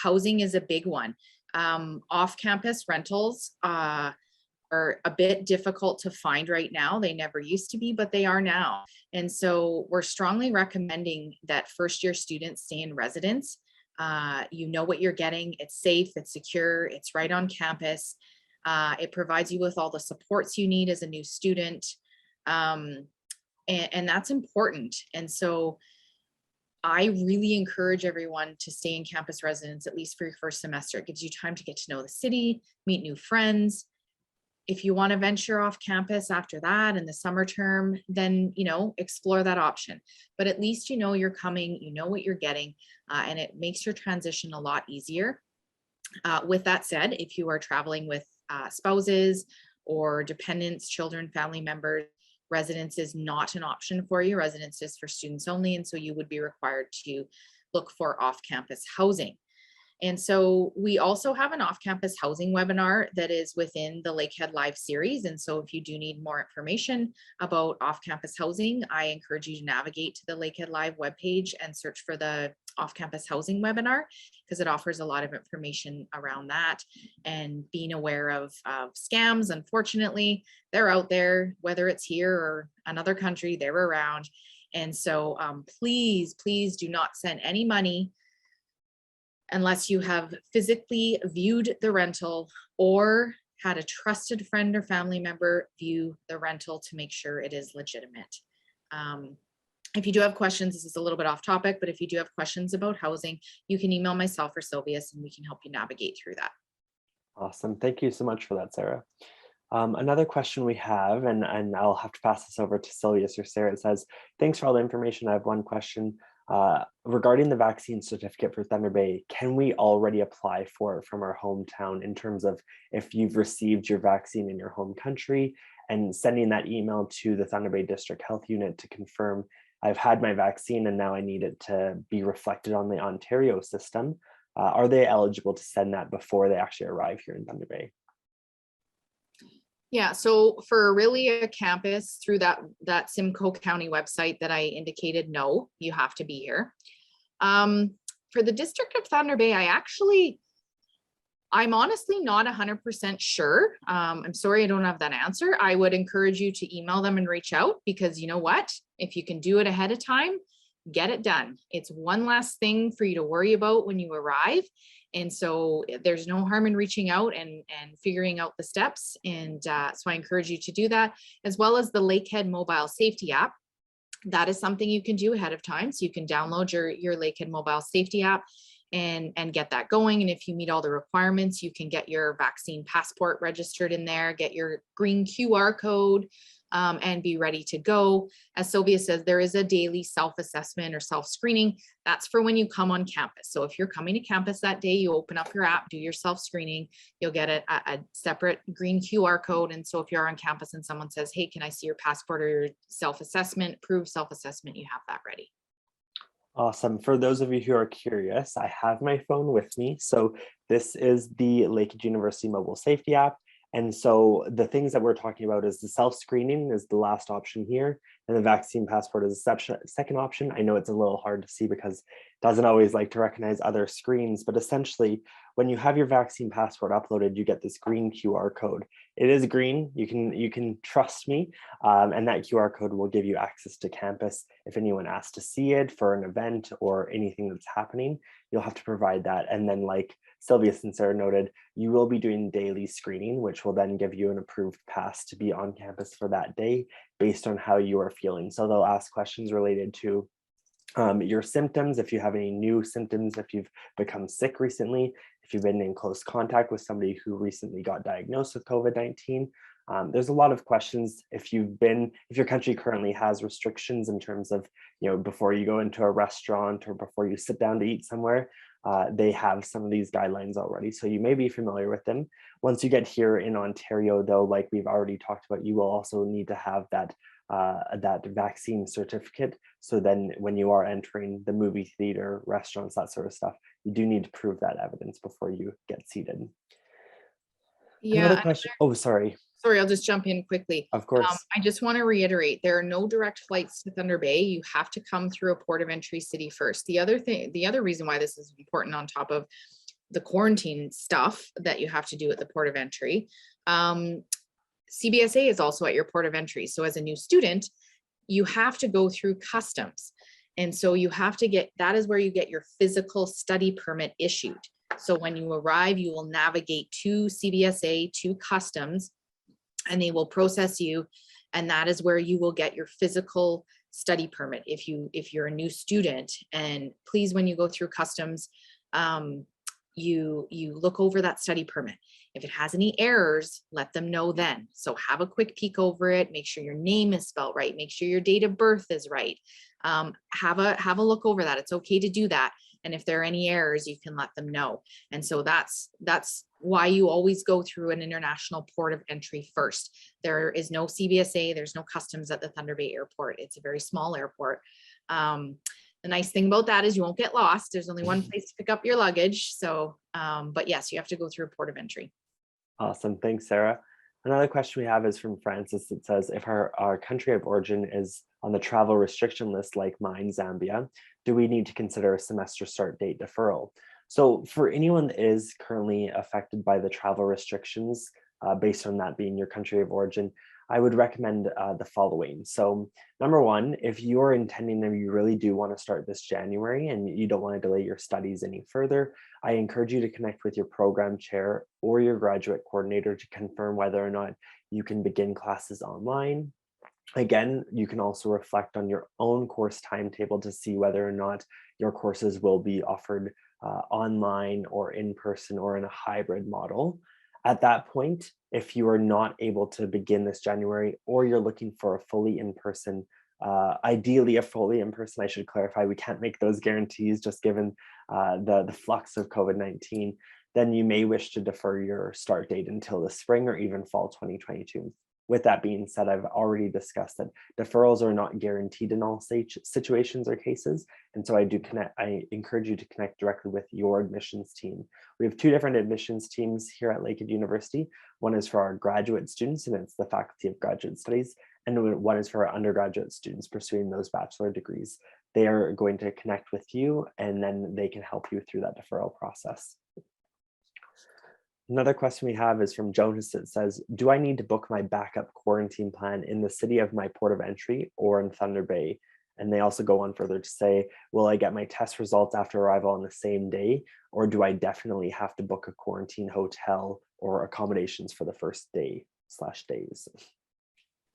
Speaker 2: housing is a big one. Off-campus rentals are a bit difficult to find right now. They never used to be, but they are now. And so we're strongly recommending that first-year students stay in residence. You know what you're getting. It's safe, it's secure, it's right on campus. It provides you with all the supports you need as a new student. And that's important. And so I really encourage everyone to stay in campus residence, at least for your first semester. It gives you time to get to know the city, meet new friends. If you want to venture off campus after that in the summer term, then, explore that option. But at least you're coming, you know what you're getting, and it makes your transition a lot easier. With that said, if you are traveling with spouses or dependents, children, family members, residence is not an option for you. Residence is for students only, and so you would be required to look for off-campus housing. And so we also have an off-campus housing webinar that is within the Lakehead Live series. And so if you do need more information about off-campus housing, I encourage you to navigate to the Lakehead Live webpage and search for the off-campus housing webinar, because it offers a lot of information around that and being aware of scams. Unfortunately, they're out there, whether it's here or another country, they're around. And so please do not send any money unless you have physically viewed the rental or had a trusted friend or family member view the rental to make sure it is legitimate. If you do have questions, this is a little bit off topic, but if you do have questions about housing, you can email myself or Sylvius and we can help you navigate through that.
Speaker 1: Awesome. Thank you so much for that, Sarah. Another question we have, and I'll have to pass this over to Sylvius or Sarah, it says, thanks for all the information. I have one question. Regarding the vaccine certificate for Thunder Bay, can we already apply for it from our hometown in terms of if you've received your vaccine in your home country and sending that email to the Thunder Bay District Health Unit to confirm I've had my vaccine and now I need it to be reflected on the Ontario system? Are they eligible to send that before they actually arrive here in Thunder Bay?
Speaker 2: Yeah, so for really a campus through that Simcoe County website that I indicated, no, you have to be here. For the District of Thunder Bay, I'm honestly not 100% sure. I'm sorry, I don't have that answer. I would encourage you to email them and reach out, because you know what? If you can do it ahead of time, get it done. It's one less thing for you to worry about when you arrive. And so there's no harm in reaching out and figuring out the steps. And so I encourage you to do that, as well as the Lakehead mobile safety app. That is something you can do ahead of time. So you can download your Lakehead mobile safety app and get that going. And if you meet all the requirements, you can get your vaccine passport registered in there, get your green QR code, and be ready to go. As Sylvia says, there is a daily self-assessment or self-screening. That's for when you come on campus. So if you're coming to campus that day, you open up your app, do your self-screening, you'll get a separate green QR code. And so if you're on campus and someone says, hey, can I see your passport or your self-assessment, approved self-assessment, you have that ready.
Speaker 1: Awesome. For those of you who are curious, I have my phone with me. So this is the Lakehead University mobile safety app. And so the things that we're talking about is the self-screening is the last option here, and the vaccine passport is the second option. I know it's a little hard to see because it doesn't always like to recognize other screens, but essentially when you have your vaccine passport uploaded, you get this green QR code. It is green, you can trust me, and that QR code will give you access to campus. If anyone asks to see it for an event or anything that's happening, you'll have to provide that. And then, like Sylvia and Sarah noted, you will be doing daily screening, which will then give you an approved pass to be on campus for that day based on how you are feeling. So they'll ask questions related to your symptoms, if you have any new symptoms, if you've become sick recently, if you've been in close contact with somebody who recently got diagnosed with COVID-19. There's a lot of questions. If your country currently has restrictions in terms of, before you go into a restaurant or before you sit down to eat somewhere, they have some of these guidelines already. So you may be familiar with them. Once you get here in Ontario, though, like we've already talked about, you will also need to have that vaccine certificate. So then when you are entering the movie theater, restaurants, that sort of stuff, you do need to prove that evidence before you get seated.
Speaker 2: Yeah.
Speaker 1: Another question. Oh, sorry.
Speaker 2: Sorry, I'll just jump in quickly.
Speaker 1: Of course.
Speaker 2: I just want to reiterate, there are no direct flights to Thunder Bay. You have to come through a port of entry city first. The other reason why this is important on top of the quarantine stuff that you have to do at the port of entry, CBSA is also at your port of entry. So as a new student, you have to go through customs. And so you have to that is where you get your physical study permit issued. So when you arrive, you will navigate to CBSA, to customs, and they will process you. And that is where you will get your physical study permit if you're a new student. And please, when you go through customs, you look over that study permit. If it has any errors, let them know then. So have a quick peek over it, make sure your name is spelled right, make sure your date of birth is right. Have a look over that. It's okay to do that. And if there are any errors, you can let them know. And so that's why you always go through an international port of entry first. There is no CBSA, there's no customs at the Thunder Bay Airport. It's a very small airport. The nice thing about that is you won't get lost. There's only one place to pick up your luggage. So, but yes, you have to go through a port of entry.
Speaker 1: Awesome. Thanks, Sarah. Another question we have is from Francis. It says, if our country of origin is on the travel restriction list like mine, Zambia, do we need to consider a semester start date deferral? So for anyone that is currently affected by the travel restrictions, based on that being your country of origin, I would recommend the following. So number one, if you're intending that you really do want to start this January and you don't want to delay your studies any further, I encourage you to connect with your program chair or your graduate coordinator to confirm whether or not you can begin classes online. Again, you can also reflect on your own course timetable to see whether or not your courses will be offered online or in person or in a hybrid model. At that point, if you are not able to begin this January, or you're looking for a fully in-person, ideally a fully in-person, I should clarify, we can't make those guarantees just given the flux of COVID-19, then you may wish to defer your start date until the spring or even fall 2022. With that being said, I've already discussed that deferrals are not guaranteed in all situations or cases. And so I encourage you to connect directly with your admissions team. We have two different admissions teams here at Lakehead University. One is for our graduate students, and it's the Faculty of Graduate Studies. And one is for our undergraduate students pursuing those bachelor degrees. They are going to connect with you, and then they can help you through that deferral process. Another question we have is from Jonas. It says, do I need to book my backup quarantine plan in the city of my port of entry or in Thunder Bay? And they also go on further to say, will I get my test results after arrival on the same day? Or do I definitely have to book a quarantine hotel or accommodations for the first day/days?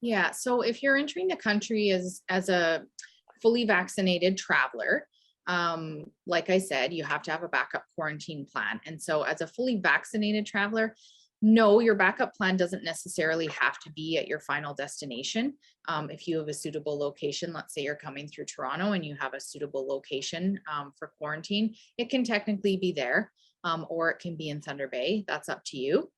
Speaker 2: Yeah, so if you're entering the country as a fully vaccinated traveler, like I said, you have to have a backup quarantine plan. And so as a fully vaccinated traveler, no, your backup plan doesn't necessarily have to be at your final destination. If you have a suitable location, let's say you're coming through Toronto and you have a suitable location for quarantine, it can technically be there, or it can be in Thunder Bay. That's up to you.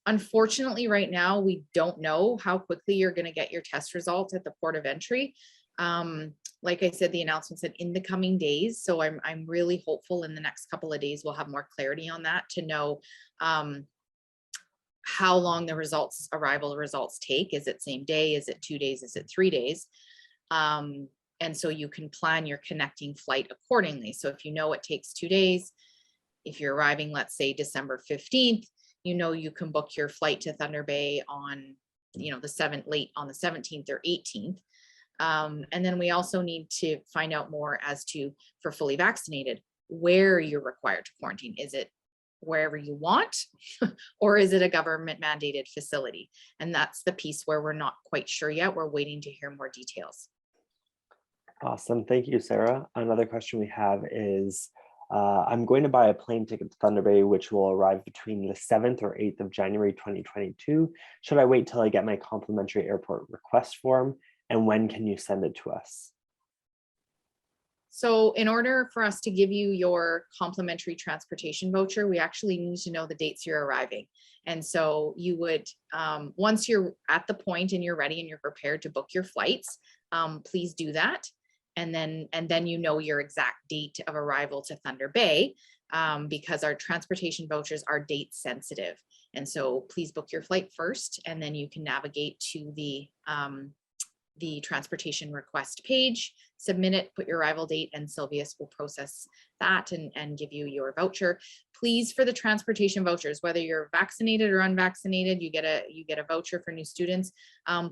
Speaker 2: Unfortunately, right now, we don't know how quickly you're going to get your test results at the port of entry. Like I said, the announcement said in the coming days. So I'm really hopeful in the next couple of days, we'll have more clarity on that to know how long the arrival results take. Is it same day? Is it 2 days? Is it 3 days? And so you can plan your connecting flight accordingly. So if you know it takes 2 days, if you're arriving, let's say December 15th, you know, you can book your flight to Thunder Bay on, you know, late on the 17th or 18th. And then we also need to find out more as to, for fully vaccinated, where you're required to quarantine. Is it wherever you want, or is it a government mandated facility? And that's the piece where we're not quite sure yet. We're waiting to hear more details.
Speaker 1: Awesome. Thank you, Sarah. Another question we have is, I'm going to buy a plane ticket to Thunder Bay, which will arrive between the 7th or 8th of January 2022. Should I wait till I get my complimentary airport request form? And when can you send it to us?
Speaker 2: So in order for us to give you your complimentary transportation voucher, we actually need to know the dates you're arriving. And so you would, once you're at the point and you're ready and you're prepared to book your flights, please do that. And then you know your exact date of arrival to Thunder Bay, because our transportation vouchers are date sensitive. And so please book your flight first, and then you can navigate to the transportation request page, submit it, put your arrival date, and Sylvius will process that and give you your voucher. Please, for the transportation vouchers, whether you're vaccinated or unvaccinated, you get a voucher for new students.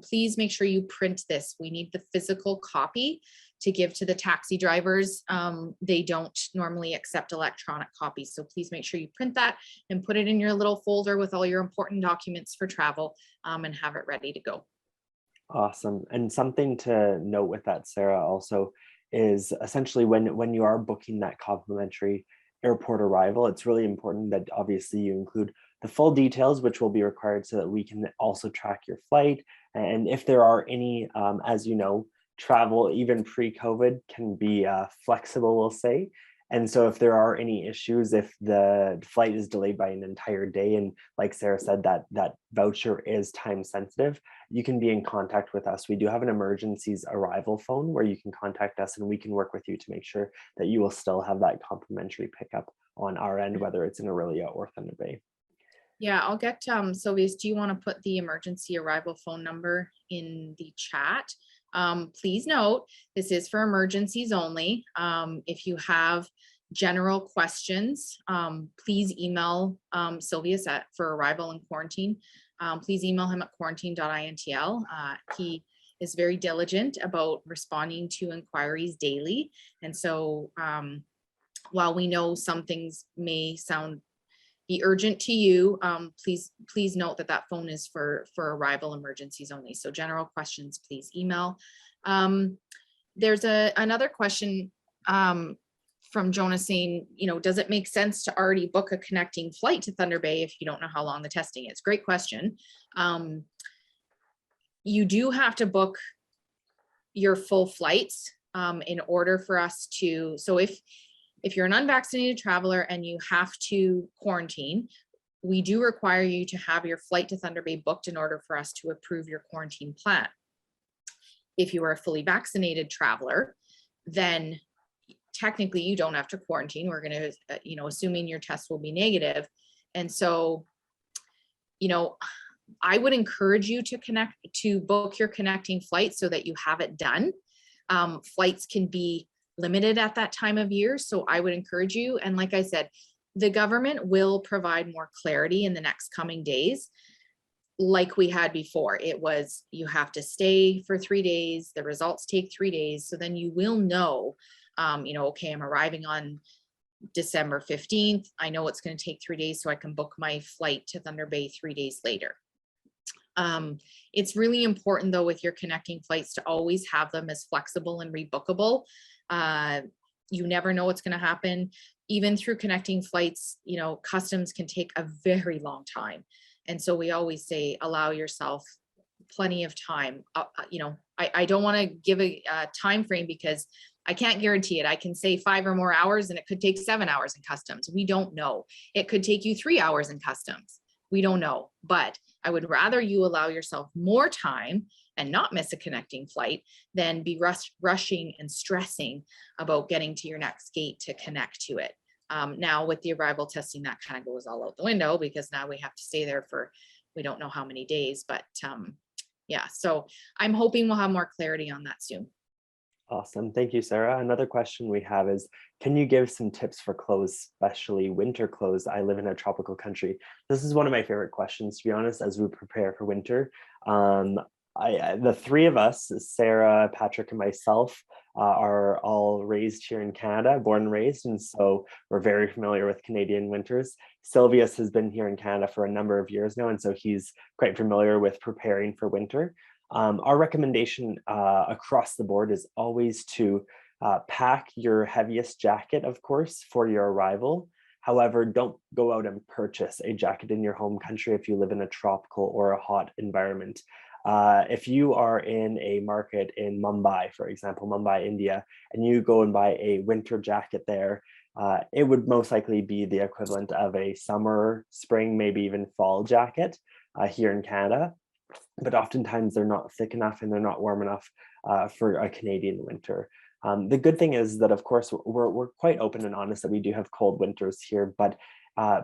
Speaker 2: Please make sure you print this. We need the physical copy to give to the taxi drivers. They don't normally accept electronic copies. So please make sure you print that and put it in your little folder with all your important documents for travel, and have it ready to go.
Speaker 1: Awesome. And something to note with that, Sarah, also is essentially when you are booking that complimentary airport arrival, it's really important that obviously you include the full details, which will be required so that we can also track your flight. And if there are any, as you know, travel, even pre-COVID, can be flexible, we'll say. And so if there are any issues, if the flight is delayed by an entire day, and like Sarah said, that voucher is time sensitive, you can be in contact with us. We do have an emergencies arrival phone where you can contact us and we can work with you to make sure that you will still have that complimentary pickup on our end, whether it's in Aurelia or Thunder Bay.
Speaker 2: Yeah, I'll get Sylvius, do you want to put the emergency arrival phone number in the chat? Please note, this is for emergencies only. If you have general questions, please email Sylvius for arrival and quarantine. Please email him at quarantine.intl. He is very diligent about responding to inquiries daily. And so while we know some things may be urgent to you, please note that phone is for arrival emergencies only. So general questions, please email. There's another question from Jonah saying, does it make sense to already book a connecting flight to Thunder Bay if you don't know how long the testing is? Great question. You do have to book your full flights in order for us to, so if you're an unvaccinated traveler and you have to quarantine, we do require you to have your flight to Thunder Bay booked in order for us to approve your quarantine plan. If you are a fully vaccinated traveler, then technically you don't have to quarantine. We're going to, assuming your test will be negative. And so, I would encourage you to book your connecting flight so that you have it done. Flights can be limited at that time of year. So I would encourage you. And like I said, the government will provide more clarity in the next coming days. Like we had before, it was, you have to stay for 3 days. The results take 3 days. So then you will know, okay, I'm arriving on December 15th. I know it's going to take 3 days, so I can book my flight to Thunder Bay 3 days later. It's really important though with your connecting flights to always have them as flexible and rebookable. You never know what's going to happen. Even through connecting flights, you know, customs can take a very long time. And so we always say, allow yourself plenty of time. You know, I don't want to give a time frame because I can't guarantee it. I can say 5 or more hours and it could take 7 hours in customs. We don't know. It could take you 3 hours in customs. We don't know. But I would rather you allow yourself more time and not miss a connecting flight than be rushing and stressing about getting to your next gate to connect to it. Now with the arrival testing, that kind of goes all out the window because now we have to stay there for, we don't know how many days, but yeah, so I'm hoping we'll have more clarity on that soon.
Speaker 1: Awesome. Thank you, Sarah. Another question we have is, can you give some tips for clothes, especially winter clothes? I live in a tropical country. This is one of my favorite questions, to be honest, as we prepare for winter. The three of us, Sarah, Patrick, and myself, are all raised here in Canada, born and raised, and so we're very familiar with Canadian winters. Sylvius has been here in Canada for a number of years now, and so he's quite familiar with preparing for winter. Our recommendation across the board is always to pack your heaviest jacket, of course, for your arrival. However, don't go out and purchase a jacket in your home country if you live in a tropical or a hot environment. If you are in a market in Mumbai, for example, Mumbai, India, and you go and buy a winter jacket there, it would most likely be the equivalent of a summer, spring, maybe even fall jacket here in Canada. But oftentimes they're not thick enough and they're not warm enough for a Canadian winter. The good thing is that, of course, we're quite open and honest that we do have cold winters here, but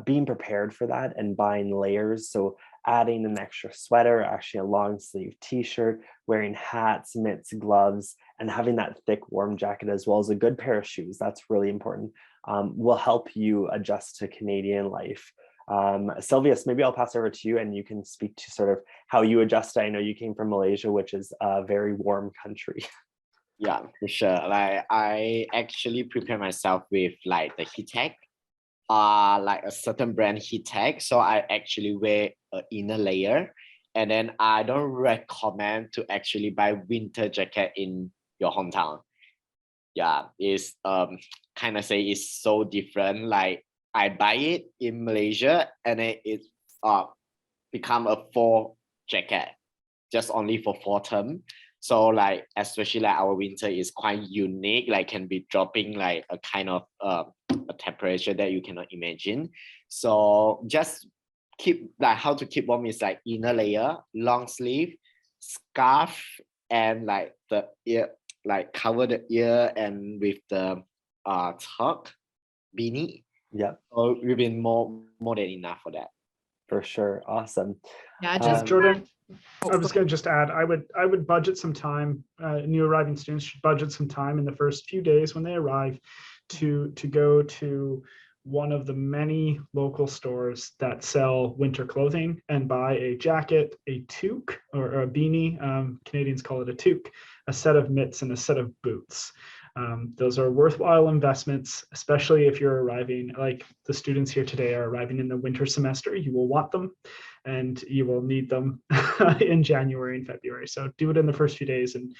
Speaker 1: being prepared for that and buying layers, so adding an extra sweater, actually a long sleeve t-shirt, wearing hats, mitts, gloves, and having that thick warm jacket as well as a good pair of shoes, that's really important, will help you adjust to Canadian life. Sylvius, maybe I'll pass over to you and you can speak to sort of how you adjust. I know you came from Malaysia, which is a very warm country.
Speaker 3: Yeah, for sure. Like I actually prepare myself with like the heat tech, like a certain brand heat tech. So I actually wear an inner layer, and then I don't recommend to actually buy winter jacket in your hometown. Yeah, it's kind of say it's so different. Like I buy it in Malaysia and then it become a fall jacket, just only for 4 term. So like, especially like our winter is quite unique, like can be dropping like a kind of a temperature that you cannot imagine. So just keep like how to keep warm is like inner layer, long sleeve, scarf, and like the ear, like cover the ear and with the tuck beanie.
Speaker 1: Yeah.
Speaker 3: So we've been more than enough for that.
Speaker 1: For sure. Awesome.
Speaker 2: Yeah, just
Speaker 4: Jordan, I was going to just add, I would budget some time. New arriving students should budget some time in the first few days when they arrive to go to one of the many local stores that sell winter clothing and buy a jacket, a toque or a beanie. Canadians call it a toque, a set of mitts, and a set of boots. Those are worthwhile investments, especially if you're arriving, like the students here today are arriving in the winter semester. You will want them and you will need them in January and February. So do it in the first few days and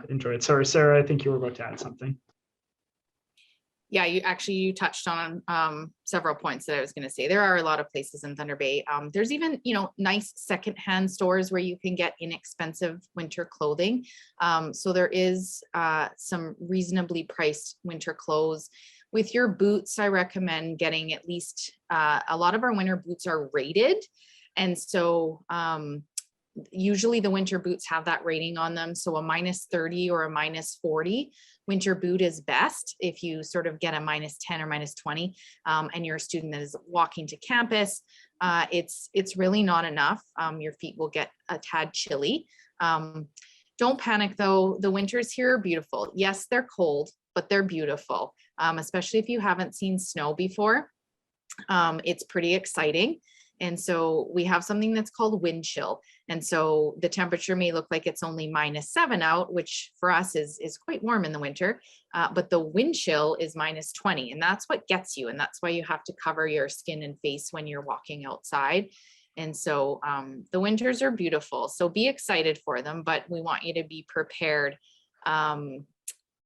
Speaker 4: enjoy it. Sorry, Sarah, I think you were about to add something.
Speaker 2: Yeah, you touched on several points that I was going to say. There are a lot of places in Thunder Bay. There's even, nice secondhand stores where you can get inexpensive winter clothing. So there is some reasonably priced winter clothes. With your boots, I recommend getting at least, a lot of our winter boots are rated. And so usually the winter boots have that rating on them. So a -30 or a -40 winter boot is best if you sort of get a -10 or -20 and you're a student that is walking to campus. It's really not enough. Your feet will get a tad chilly. Don't panic though. The winters here are beautiful. Yes, they're cold, but they're beautiful, especially if you haven't seen snow before. It's pretty exciting. And so we have something that's called wind chill. And so the temperature may look like it's only -7 out, which for us is quite warm in the winter, but the wind chill is -20. And that's what gets you. And that's why you have to cover your skin and face when you're walking outside. And so the winters are beautiful. So be excited for them, but we want you to be prepared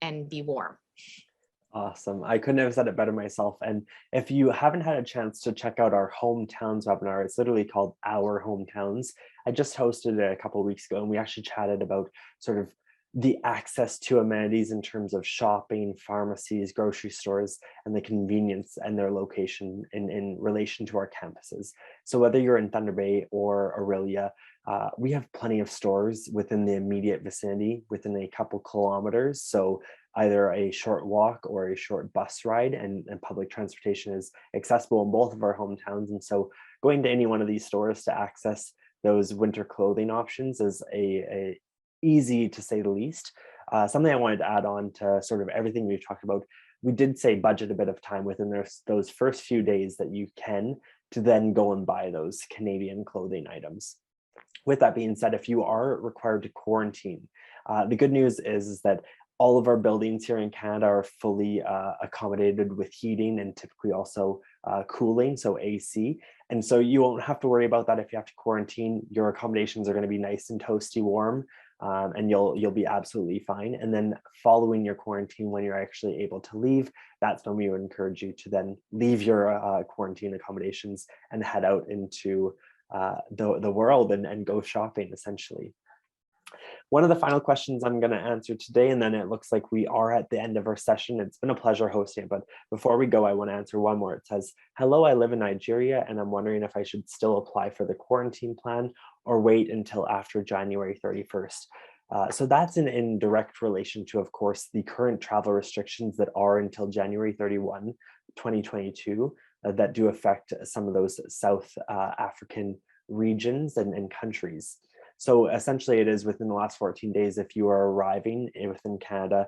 Speaker 2: and be warm.
Speaker 1: Awesome. I couldn't have said it better myself. And if you haven't had a chance to check out our hometowns webinar, it's literally called Our Hometowns. I just hosted it a couple of weeks ago, and we actually chatted about sort of the access to amenities in terms of shopping, pharmacies, grocery stores, and the convenience and their location in relation to our campuses. So whether you're in Thunder Bay or Aurelia, we have plenty of stores within the immediate vicinity, within a couple kilometers. So either a short walk or a short bus ride, and public transportation is accessible in both of our hometowns. And so going to any one of these stores to access those winter clothing options is a easy, to say the least. Something I wanted to add on to sort of everything we've talked about, we did say budget a bit of time within those first few days that you can to then go and buy those Canadian clothing items. With that being said, if you are required to quarantine, the good news is that all of our buildings here in Canada are fully accommodated with heating and typically also cooling, so AC. And so you won't have to worry about that if you have to quarantine. Your accommodations are going to be nice and toasty warm, and you'll be absolutely fine. And then following your quarantine, when you're actually able to leave, that's when we would encourage you to then leave your quarantine accommodations and head out into the world and go shopping, essentially. One of the final questions I'm going to answer today, and then it looks like we are at the end of our session. It's been a pleasure hosting it, but before we go, I want to answer one more. It says, hello, I live in Nigeria, and I'm wondering if I should still apply for the quarantine plan or wait until after January 31st. So that's in direct relation to, of course, the current travel restrictions that are until January 31, 2022, that do affect some of those South African regions and countries. So essentially it is within the last 14 days, if you are arriving within Canada,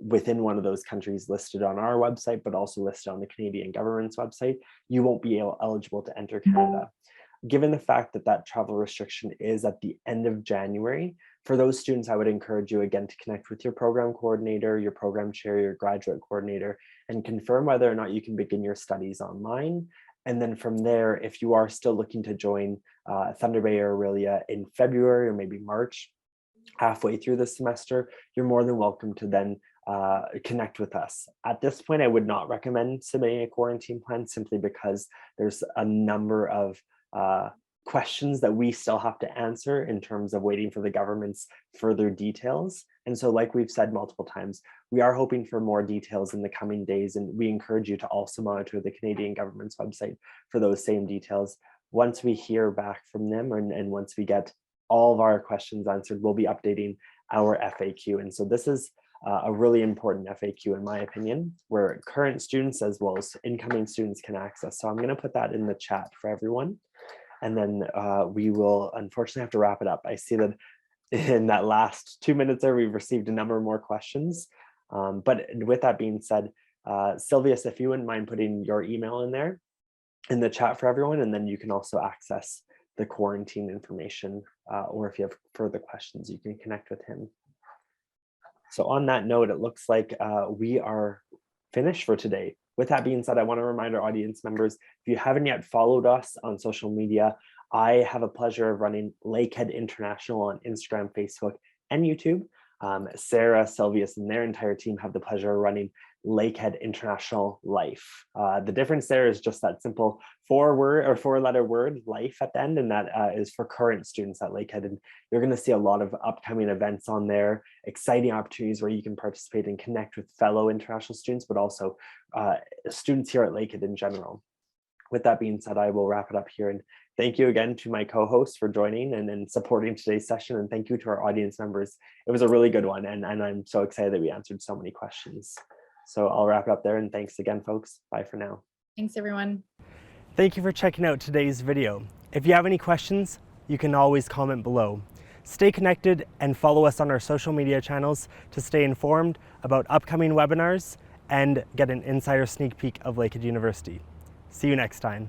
Speaker 1: within one of those countries listed on our website, but also listed on the Canadian government's website, you won't be eligible to enter Canada. Given the fact that that travel restriction is at the end of January, for those students, I would encourage you again to connect with your program coordinator, your program chair, your graduate coordinator, and confirm whether or not you can begin your studies online. And then from there, if you are still looking to join Thunder Bay or Aurelia in February or maybe March, halfway through the semester, you're more than welcome to then connect with us. At this point, I would not recommend submitting a quarantine plan simply because there's a number of questions that we still have to answer in terms of waiting for the government's further details. And so like we've said multiple times, we are hoping for more details in the coming days, and we encourage you to also monitor the Canadian government's website for those same details. Once we hear back from them and once we get all of our questions answered, we'll be updating our FAQ. And so this is a really important FAQ in my opinion, where current students as well as incoming students can access. So I'm going to put that in the chat for everyone. And then we will unfortunately have to wrap it up. I see that in that last 2 minutes there, we've received a number more questions. But with that being said, Sylvius, if you wouldn't mind putting your email in there in the chat for everyone, and then you can also access the quarantine information, or if you have further questions, you can connect with him. So on that note, it looks like we are finished for today. With that being said, I want to remind our audience members, if you haven't yet followed us on social media, I have a pleasure of running Lakehead International on Instagram, Facebook, and YouTube. Sarah, Sylvius, and their entire team have the pleasure of running Lakehead International Life. The difference there is just that simple four-letter word, life at the end, and that is for current students at Lakehead. And you're going to see a lot of upcoming events on there, exciting opportunities where you can participate and connect with fellow international students, but also students here at Lakehead in general. With that being said, I will wrap it up here, and thank you again to my co-hosts for joining and supporting today's session, and thank you to our audience members. It was a really good one, and I'm so excited that we answered so many questions. So I'll wrap it up there, and thanks again, folks. Bye for now.
Speaker 2: Thanks, everyone.
Speaker 1: Thank you for checking out today's video. If you have any questions, you can always comment below. Stay connected and follow us on our social media channels to stay informed about upcoming webinars and get an insider sneak peek of Lakehead University. See you next time.